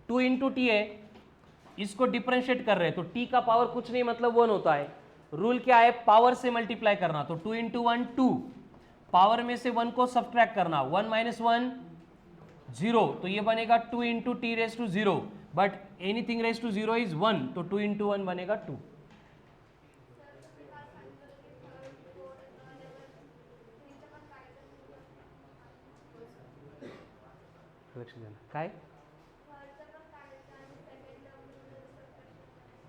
2 इंटू टी है, इसको डिफरेंशिएट कर रहे हैं, तो टी का पावर कुछ नहीं, मतलब 1 होता है। रूल क्या है? पावर से मल्टीप्लाई करना, तो 2 इंटू 1 2, पावर में से 1 को सब्ट्रैक्ट करना, 1 माइनस 1 0, तो ये बनेगा 2 into t raise to 0, but anything raise to 0 is 1, तो 2 इंटू 1 बनेगा 2। काय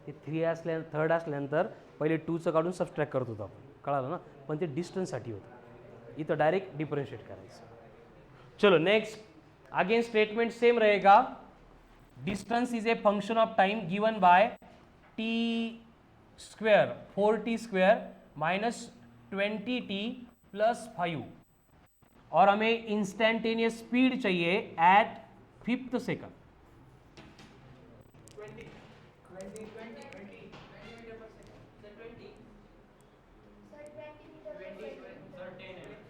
हे 3 असल्या थर्ड असल्यानंतर पहिले 2चं काढून सबस्ट्रॅक्ट करत होतो आपण, कळालं ना? पण ते डिस्टन्ससाठी होतं, इथं डायरेक्ट डिफरेंशिएट करायचं। चलो नेक्स्ट, अगेन स्टेटमेंट सेम रहेगा। Distance is a function of time given by t square 4t square minus 20t plus 5, और हमें इंस्टेंटेनियस स्पीड चाहिए at 5th second. 20 meter per second. Sir, 20. Sir, 20 meter per Sir, 10 second.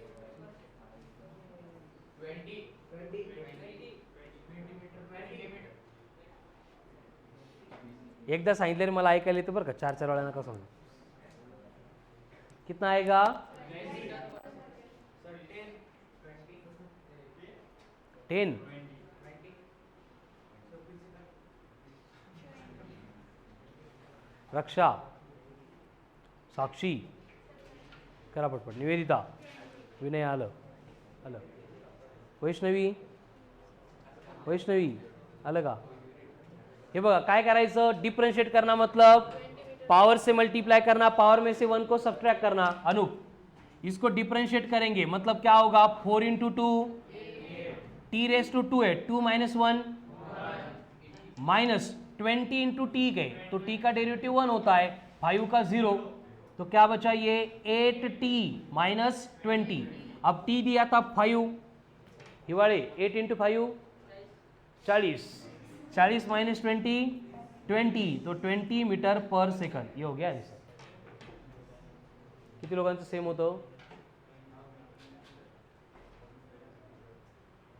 है. 20 meter per second. एकदा सांगितलं मला ऐकायला येतं बरं का, 4 वेळा नका सांगू। कितना आएगा? Sir, 10 10 रक्षा, साक्षी, करा पटपट, निवेदिता, विनय आलं आलं, वैष्णवी वैष्णवी आलं का? हे बघा काय करायचं? डिफरेंशिएट करना, मतलब पावर से मल्टीप्लाई करना, पावर में से 1 को सब्ट्रैक्ट करना। अनूप, इसको डिफरेंशिएट करेंगे, मतलब क्या होगा? 4 इंटू 2 टी रेस टू 2 है, 2 माइनस 1 माइनस 20 इंटू टी गए, तो टी का डेरिवेटिव 1 होता है, 5 का 0, तो क्या बचा? ये 8t माइनस 20। अब टी दिया था 5, हिवाड़े 8 इंटू 5 40, 40 माइनस 20 20, तो 20 मीटर पर सेकंड। ये हो गया आंसर। किती लोकांचं सेम होतं?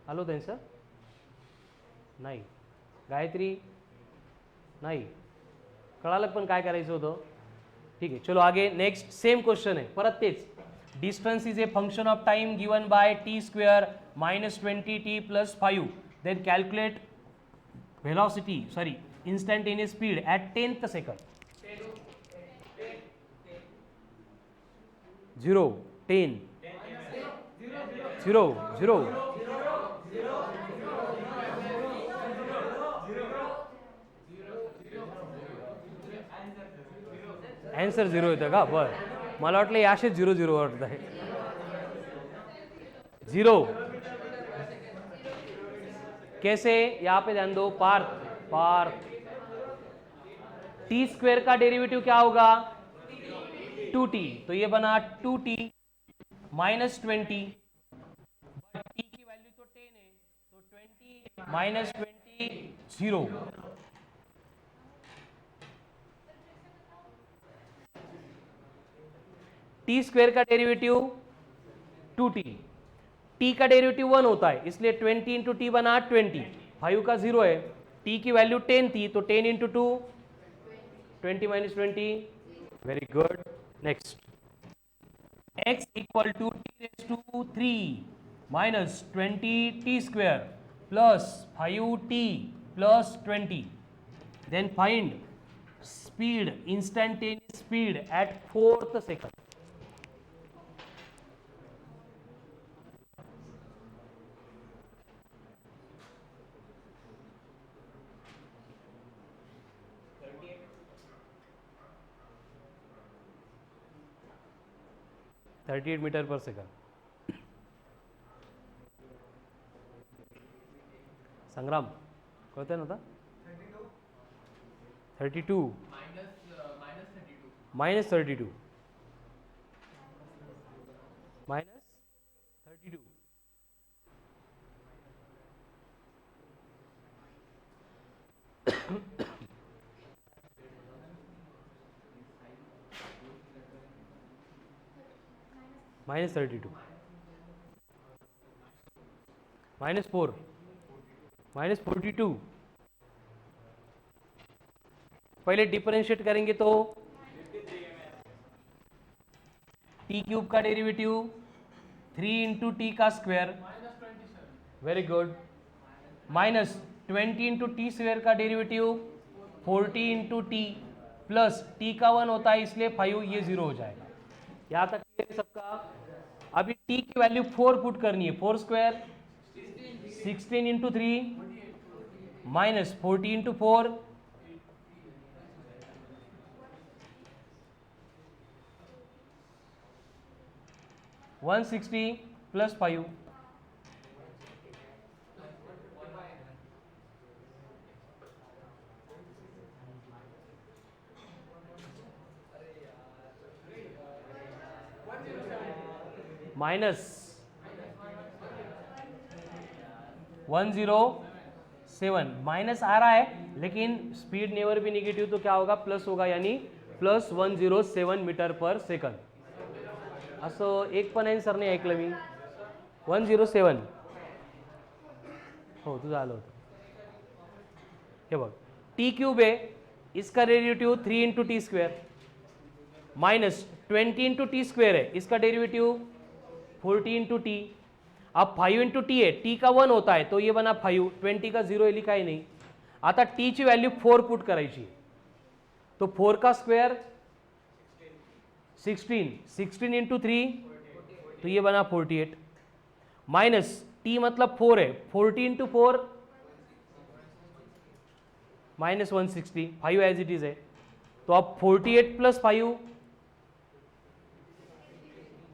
आलो होतं आन्सर? नाही, गायत्री नाही, कळालं पण काय करायचं होतं? ठीक आहे, चलो आगे नेक्स्ट सेम क्वेश्चन आहे, परत तेच। Distance is a function of time given by t square minus 20t plus 5, then calculate velocity sorry instantaneous speed at 10th second. 0 10 0 0 answer 0 येतं का? बरं, मला वाटलं याशेच 0 0 वाटत आहे। 0 कैसे? यहाँ पे ध्यान दो, पार्थ पार्थ, टी स्क्वायर का डेरिवेटिव क्या होगा? 2t, तो ये बना 2t माइनस 20, टी की वैल्यू तो 10 है, तो 20 माइनस 20 0। टी स्क्वायर का डेरिवेटिव 2t, टी का डेरिवेटिव 1 होता है, इसलिए 20 इंटू टी बना 20, 5 का 0 है, टी की वैल्यू 10 थी, तो 10 into 2 20 minus 20। Very good, next. x equal to t raised to 3 minus 20t square plus 5t plus 20. Then find speed, instantaneous speed at fourth second. $38 metre per second. संग्राम कळतंय ना आता? 32 minus 32 minus 32. minus 32 minus 4 minus 42. पहले differentiate करेंगे तो T cube का derivative 3 into T का square, very good, minus 20 into T square का derivative 40 into T plus T का 1 होता है इसलिए 5, ये 0 हो जाएगा. यहाँ तक क्लियर है सबका? अभी टी की वैल्यू 4 पुट करनी है. 4 square 16 into 3 minus 40 into 4 160 plus 5. Minus 107. Minus आ रहा है लेकिन स्पीड नेवर भी निगेटिव तो क्या होगा? प्लस होगा, यानी प्लस 107 मीटर पर सेकंड. असं एक पण आन्सर नाही ऐकलं मी. 107 हो तुझं आलं होतं. हे बघ, टी क्यूब आहे, इसका derivative 3 into T square minus 20 into T square है, इसका डेरिवेटिव 40 इंटू टी. अब 5 इंटू टी है, टी का 1 होता है तो ये बना 5, 20 का 0 लिखा ही नहीं. आता टी ची व्हॅल्यू 4 पुट करायची, तो 4 का स्क्वायर 16, 16 इंटू 3 तो ये बना 48 माइनस टी मतलब 4 है, 40 into 4 minus 160, 5 as it is है. तो अब 48 प्लस 5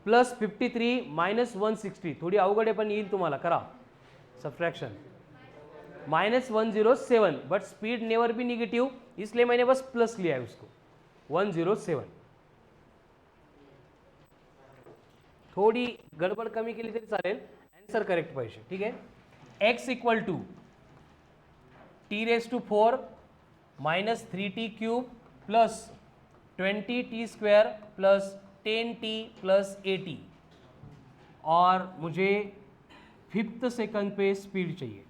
प्लस 53 माइनस 160. थोड़ी अवघड आहे पण येईल तुम्हाला, करा subtraction. Minus 107, but speed never भी निगेटिव इसलिए मैंने बस प्लस लिया है उसको. 107. थोडी गडबड कमी केली तरी चालेल, आन्सर करेक्ट पाहिजे. ठीक आहे. X equal to t raise to 4 minus 3t cube plus 20t square plus 10t plus 80. और मुझे 5th सेकंड पे स्पीड चाहिए.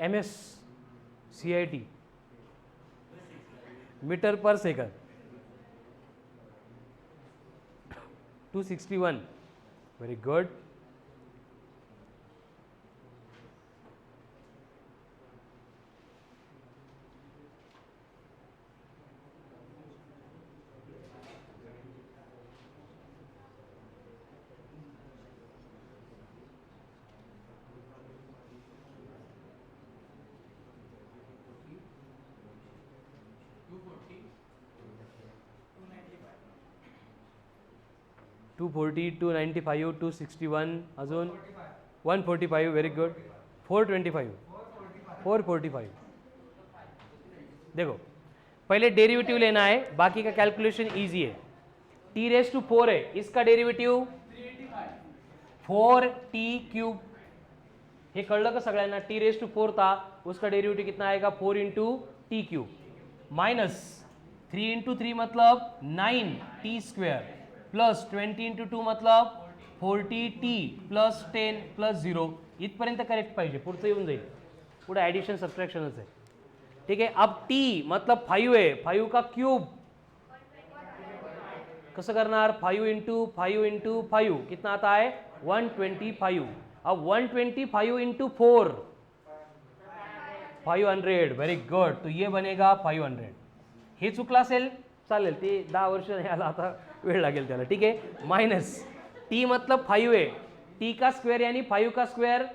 MS CIT metre per second 261. Very good. 240, 295, 261, अजून 145, व्हेरी गुड. 425, 445. देखो पहले डेरिवेटिव लेना है, बाकी का कैलकुलेशन इजी है. टी रेस टू 4 है, इसका डेरिवेटिव 4t क्यूब. हे कळलं का सगळ्यांना? टी रेस टू 4 था, उसका डेरिवेटिव कितना आएगा? 4 into T cube minus 3 into 3 मतलब 9t स्क्वेअर प्लस 20 इंटू 2 मतलब 40t प्लस 10 प्लस 0. इथपर्यंत करेक्ट पाहिजे, पुढचं येऊन जाईल. पुढे ॲडिशन सबट्रॅक्शनच आहे. ठीक है. अब t मतलब 5 है, 5 का क्यूब कसं करणार? 5 इंटू 5 इंटू 5 कितना आता है? 125. अब 125 इंटू 4 500. Very good. तो ये बनेगा 500. हे चुकलं असेल चालेल, ते 10 वर्ष नाही आला, आता वेळ लागेल त्याला. ठीक आहे. माइनस टी मतलब 5 है, टी का स्क्वायर यानी 5 का स्क्वायर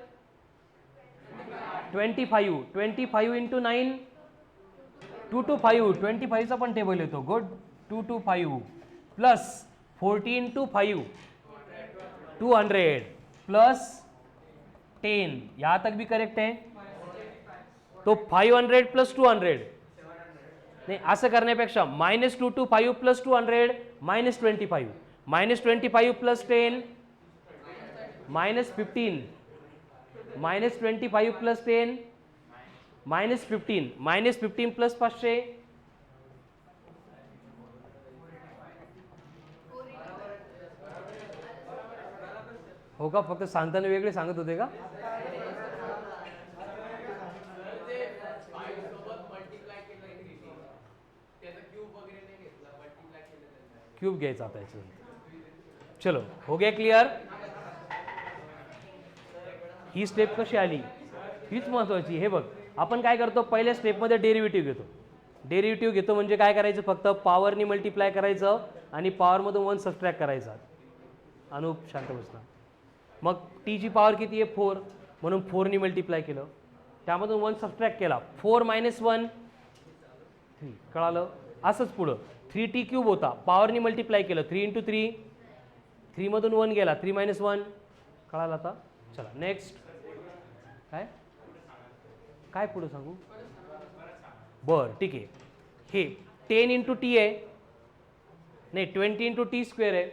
25. 25 इंटू 9 225. 25 चा पण टेबल येतो. गुड. 225 plus 40 into 5 200 plus 10. यहाँ तक भी करेक्ट है. तो 500 प्लस 200 नाही, असं करण्यापेक्षा -2 to 5 plus 200 -25. -25 plus 10 -15. -25 plus 10 -15. -15 plus 500 हो का? फक्त सांगताना वेगळे सांगत होते का? क्यूब घ्यायचा आता याच्यात. चलो हो गया क्लिअर. ही स्टेप कशी आली हीच महत्वाची. हे बघ, आपण काय करतो, पहिल्या स्टेपमध्ये डेरिव्हेटिव्ह घेतो. डेरिव्हेटिव्ह घेतो म्हणजे काय करायचं? फक्त पॉवरनी मल्टिप्लाय करायचं आणि पॉवरमधून 1 सबट्रॅक्ट करायचा. अनुप शांत बसला. मग टी ची पॉवर किती आहे? 4, म्हणून 4 नी मल्टिप्लाय केलं, त्यामधून 1 सबट्रॅक्ट केला. 4 - 1 3. कळालं? असंच पुढं 3t क्यूब होता, पॉवरनी मल्टिप्लाय केलं, 3 इंटू 3, 3 मधून 1 गेला, 3 - 1. कळालं आता? चला नेक्स्ट. काय काय पुढं सांगू? बरं ठीक आहे. हे 10 इंटू टी आहे, नाही 20 इंटू टी स्क्वेअर आहे.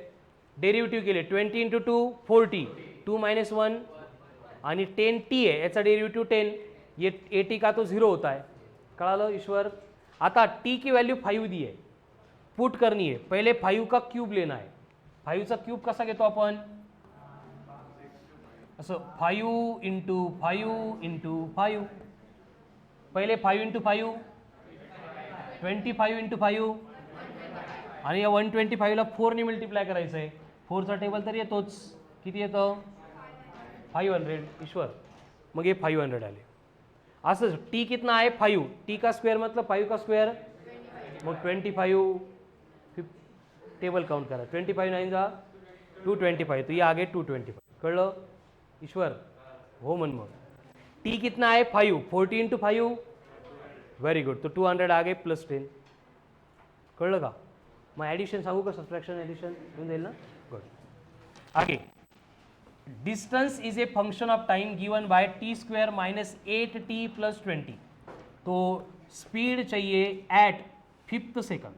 डेरिव्हेटिव्ह केले 20 इंटू 2 40, 2 - 1 आणि 10t आहे, याचा डेरिव्हेटिव्ह 10. ये 80 का तो 0 होता है. कळालं ईश्वर? आता t की वैल्यू 5 दी है, पुट करनी है. पहले 5 का क्यूब लेना है. 5 चा क्यूब कसा घेतो आपण? असं 5 इंटू 5 इंटू 5. पहिले 5 इंटू 5 25 इंटू 5 आणि या 125 ला 4 ने मल्टिप्लाय करायचं आहे. 4 चा टेबल तर येतोच. किती येतं? 500. ईश्वर मग हे 500 आले. असं टी कितना आहे? 5. टी का स्क्वायर मतलब 5 का स्क्वायर, मग 25. टेबल काउंट करा. 25 9 जा 225, तो ये आगे 225. कळलं ईश्वर? हो मन. मग टी कितना आहे? 5. 40 इंटू 5 व्हेरी गुड. तो 200 आगे प्लस 10. कळलं का? मग ॲडिशन सांगू का? सबट्रॅक्शन ॲडिशन येऊन जाईल ना? गुड. आगे distance is a function of time given by t square minus 8t plus 20. तो स्पीड चाहिए एट 5th सेकंड.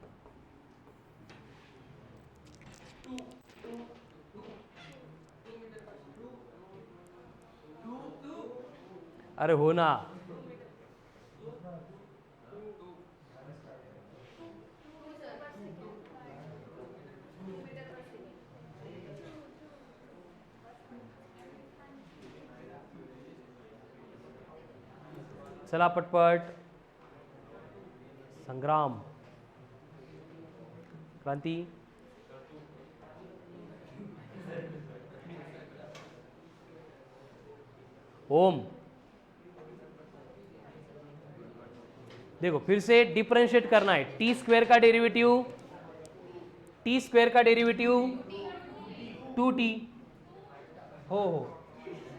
अरे हो ना. चला पटपट. संग्राम, क्रांती, ओम. देखो फिर से डिफरेंशिएट करना है. टी स्क्वायर का डेरिवेटिव, टी स्क्वायर का डेरिवेटिव 2t. हो हो.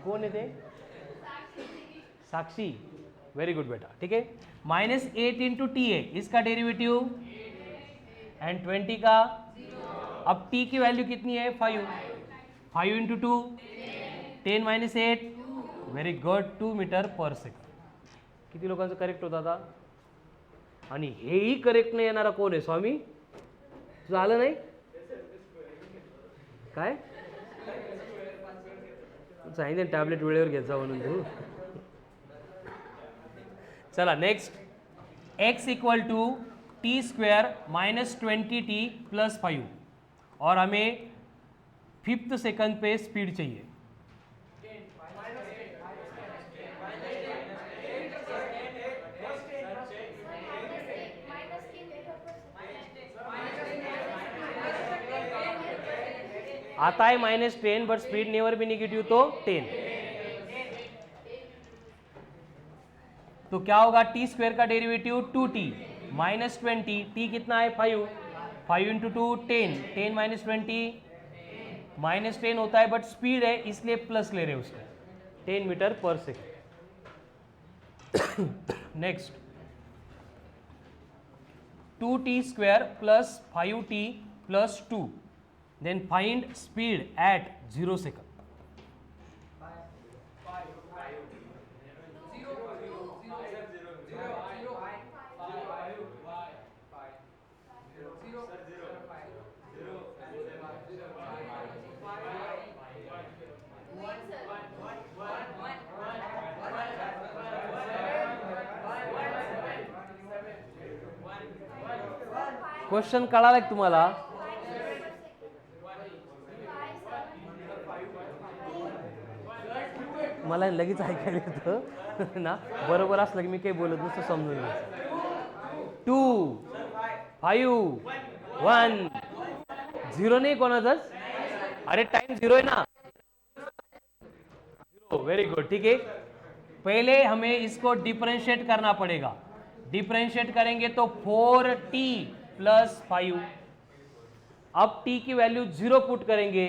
कौन है ते? साक्षी. वेरी गुड बेटा. ठीक है. -8 इंटू टी है, इसका डेरिवेटिव एंड 20 का अब t की वैल्यू कितनी है 5 5 into 2 10 minus 8 very good 2 metre per second किती लोकांचं करेक्ट होता आता आणि हेही करेक्ट नाही येणारा कोण आहे स्वामी तुझं आलं नाही काय सांगितलं टॅबलेट वेळेवर घेत जा म्हणून तू चला next x equal to t square minus 20t plus 5 और हमें फिफ्थ सेकंड पे स्पीड चाहिए आता है -10 बट स्पीड नेवर भी नेगेटिव तो 10 तो क्या होगा टी स्क्वायर का डेरिवेटिव 2t माइनस 20 t कितना है 5 5 इंटू 2 10 10 माइनस 20 माइनस 10 होता है बट स्पीड है इसलिए प्लस ले रहे हैं उसका 10 metre per second next 2t square plus 5t plus 2 then find speed at 0 second question कळाला का तुम्हाला मला लगेच ऐकायला येतं ना बरोबर असलं की मी काही बोलत नसतं समजून घ्यायचं 2 5 1 0 नाही कोणाचाच अरे टाइम 0 है ना वेरी गुड ठीक है पहले हमें इसको डिफरेंशिएट करना पड़ेगा डिफरेंशिएट करेंगे तो 4t प्लस 5 अब t की वैल्यू 0 पुट करेंगे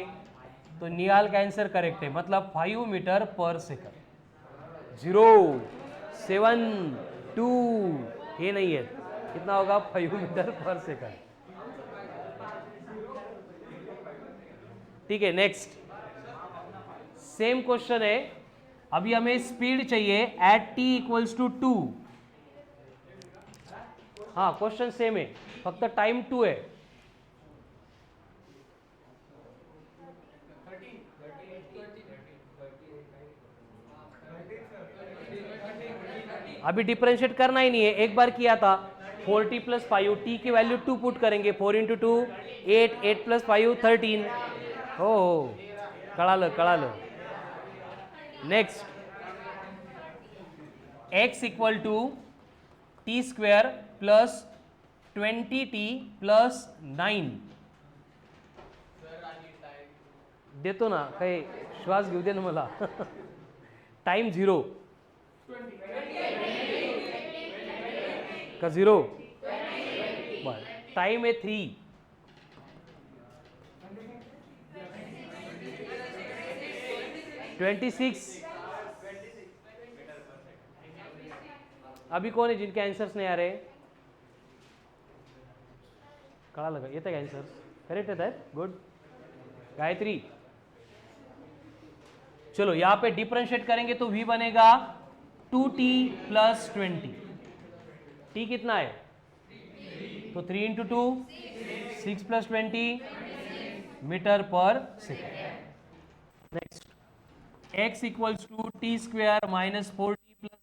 तो निहाल का आंसर करेक्ट है मतलब 5 मीटर पर सेकंड 0 7 2 ये नहीं है कितना होगा 5 मीटर पर सेकंड ठीक है नेक्स्ट सेम क्वेश्चन है अभी हमें स्पीड चाहिए एट t इक्वल्स टू 2 हाँ क्वेश्चन सेम है फक्त टाइम 2 है अभी डिफरेंशिएट करना ही नहीं है एक बार किया था 4t प्लस 5 t की वैल्यू 2 पुट करेंगे 4 इंटू 2 8 8 प्लस 5 13 हो कळालं next x equal to t square plus 20t plus 9 देतो ना काही श्वास घेऊ दे ना मला टाइम 0 का 0 टाइम है 3 26 अभी कौन है जिनके आंसर्स नहीं आ रहे कड़ा लगा ये तक आंसर्स करेक्ट है गुड गायत्री चलो यहाँ पे डिफरेंशिएट करेंगे तो v बनेगा 2t प्लस 20 t कितना है तो 3 into 2 6 plus 20 metre per second next x equals to t square minus 4t plus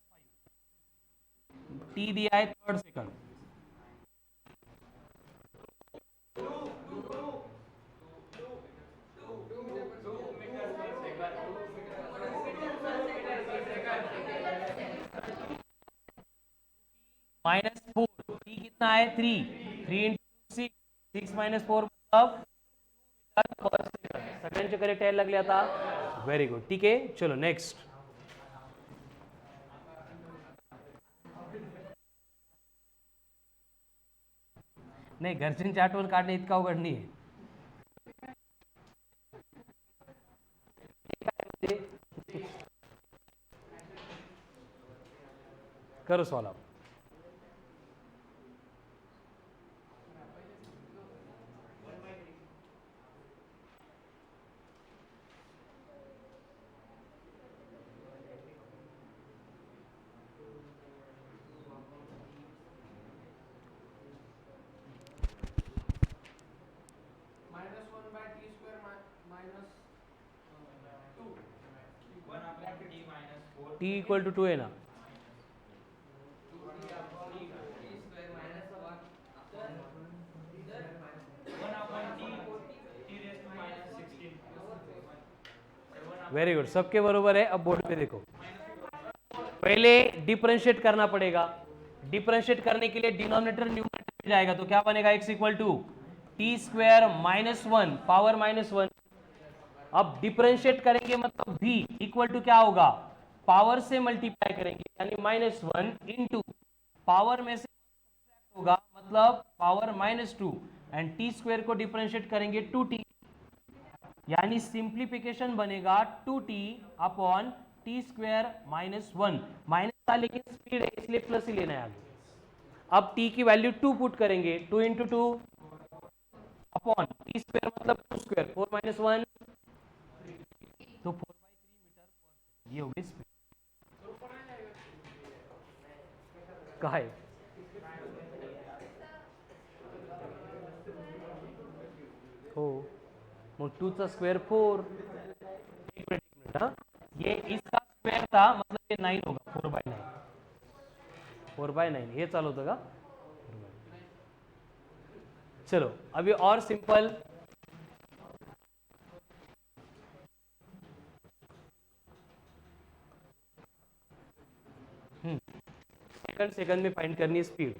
5 t दिया है थर्ड सेकंड माइनस 4 टी कितना है 3 इंटू 6 माइनस 4 मतलब सगळ्यांचे करेक्ट यायला लागले आता व्हेरी गुड ठीक आहे चलो नेक्स्ट नाही घरच्यांची आठवण काढणे इतका अवघड नाही आहे करो सॉल्व आप t इक्वल टू 2 है ना, वेरी गुड, सबके बरोबर है। अब बोर्ड पे देखो, पहले डिफरेंशिएट करना पड़ेगा। डिफरेंशिएट करने के लिए डिनोमिनेटर न्यूमरेटर में जाएगा, तो क्या बनेगा, x equal to t square minus 1 power minus 1। अब डिफरेंशिएट करेंगे मतलब v इक्वल टू क्या होगा, पावर से मल्टीप्लाई करेंगे यानी माइनस 1 इंटू पावर में से होगा मतलब power minus 2 and T square को डिफरेंशिएट करेंगे 2t, यानी सिंप्लीफिकेशन बनेगा 2t upon T square minus 1। Minus था लेकिन स्पीड है इसलिए प्लस ही लेना है आगे। अब t की वैल्यू 2 पुट करेंगे, 2 इंटू 2 अपॉन टी स्क्वायर मतलब 2 स्क्वायर 4 माइनस 1, तो 4/3 मीटर ये हो गई स्पीड। कहा है हो मग 2 चा स्क्वेअर 4, एक मिनिट हाँ, ये इसका स्क्वेअर था मतलब ये 9 होगा, 4/9, 4/9 हे चालू होतं का। चलो अभी और सिंपल, सेकंड में फाइंड करनी है स्पीड।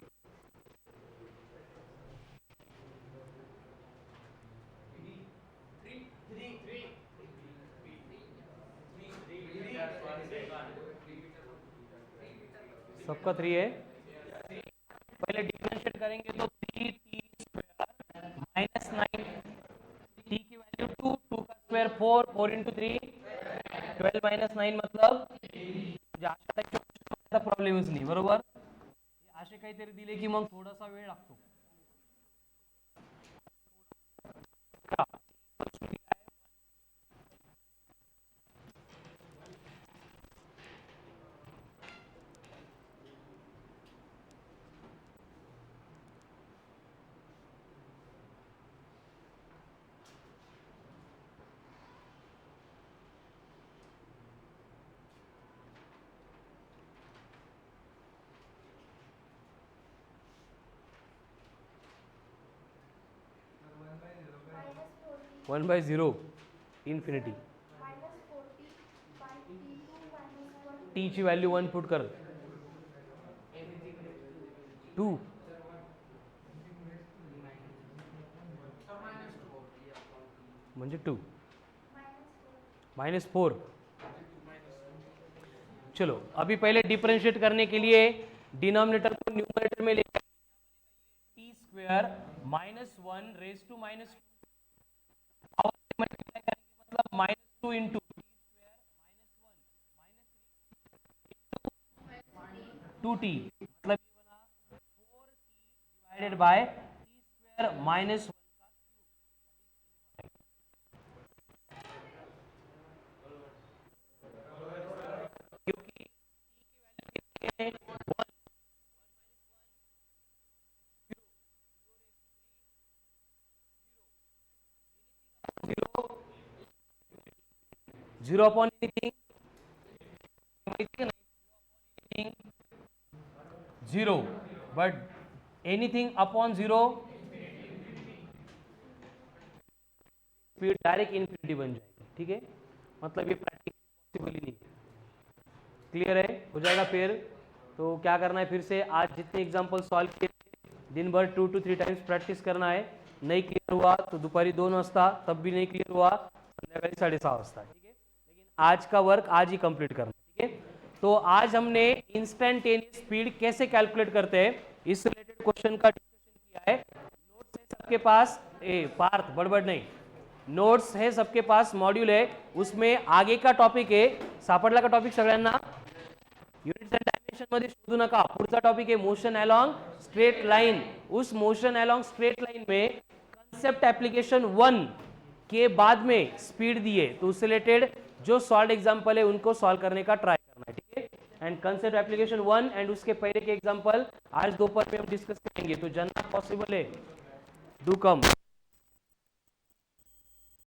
सबका 3 है, पहले डिफरेंशिएट करेंगे तो 3t स्क्वायर माइनस 9, t की वैल्यू 2, 2 का स्क्वायर 4, 4 इंटू 3 12 माइनस 9 मतलब प्रॉब्लेमच नाही बरोबर। असे काहीतरी दिले की मग थोडासा वेळ लागतो का? 1/0 infinity, minus 40 by t2 minus 1 T ची व्हॅल्यू 1 पुट कर, 2 म्हणजे 2 minus 4 -4। चलो अभी पहले डिफरेंशिएट करने के लिए डिनोमिनेटर को न्यूमरेटर में लेकर t square minus 1 raise to minus power से मल्टीप्लाई करेंगे मतलब minus 2 into T square minus 1 2t मतलब ये बना 4t divided by t square minus 1 क्योंकि t की वैल्यू कितनी है 0 upon anything 0, but anything upon 0 speed direct infinity बन जाएगी। ठीक है, मतलब ये प्रैक्टिकली पॉसिबल ही नहीं है। क्लियर है, हो जाएगा फिर। तो क्या करना है, फिर से आज जितने एग्जाम्पल सॉल्व किए दिन भर 2 to 3 टाइम्स प्रॅक्टिस करना है। नहीं क्लियर हुआ तो दुपारी 2 वाजता, तब भी नहीं क्लियर हुआ संध्याकाळी 6:30 वाजता। ठीक है, लेकिन आज का वर्क आज ही कंप्लीट करना। ठीक है, तो आज हमने इंस्टेंटेनियस स्पीड कैसे कैलकुलेट करते हैं इस रिलेटेड क्वेश्चन का डिस्कशन किया है। नोट्स है सबके पास, पार्थ बड़बड़ नहीं, नोट्स है सबके पास, मॉड्यूल है, उसमें आगे का टॉपिक है। सापडला का टॉपिक सगळ्यांना? युनिट्स एंड डायमेंशन मध्ये शोधू नका, पुढचा टॉपिक है मोशन अलोंग स्ट्रेट लाइन। उस मोशन अलोंग स्ट्रेट लाइन में कंसेप्ट एप्लीकेशन 1 के बाद में स्पीड दी है, तो उससे रिलेटेड जो सॉल्व एग्जांपल है उनको सॉल्व करने का ट्राई करना है। ठीक है, एंड कंसेप्ट एप्लीकेशन 1 एंड उसके पहले के एग्जांपल आज दोपहर में हम डिस्कस करेंगे। तो जानना पॉसिबल है, डू कम।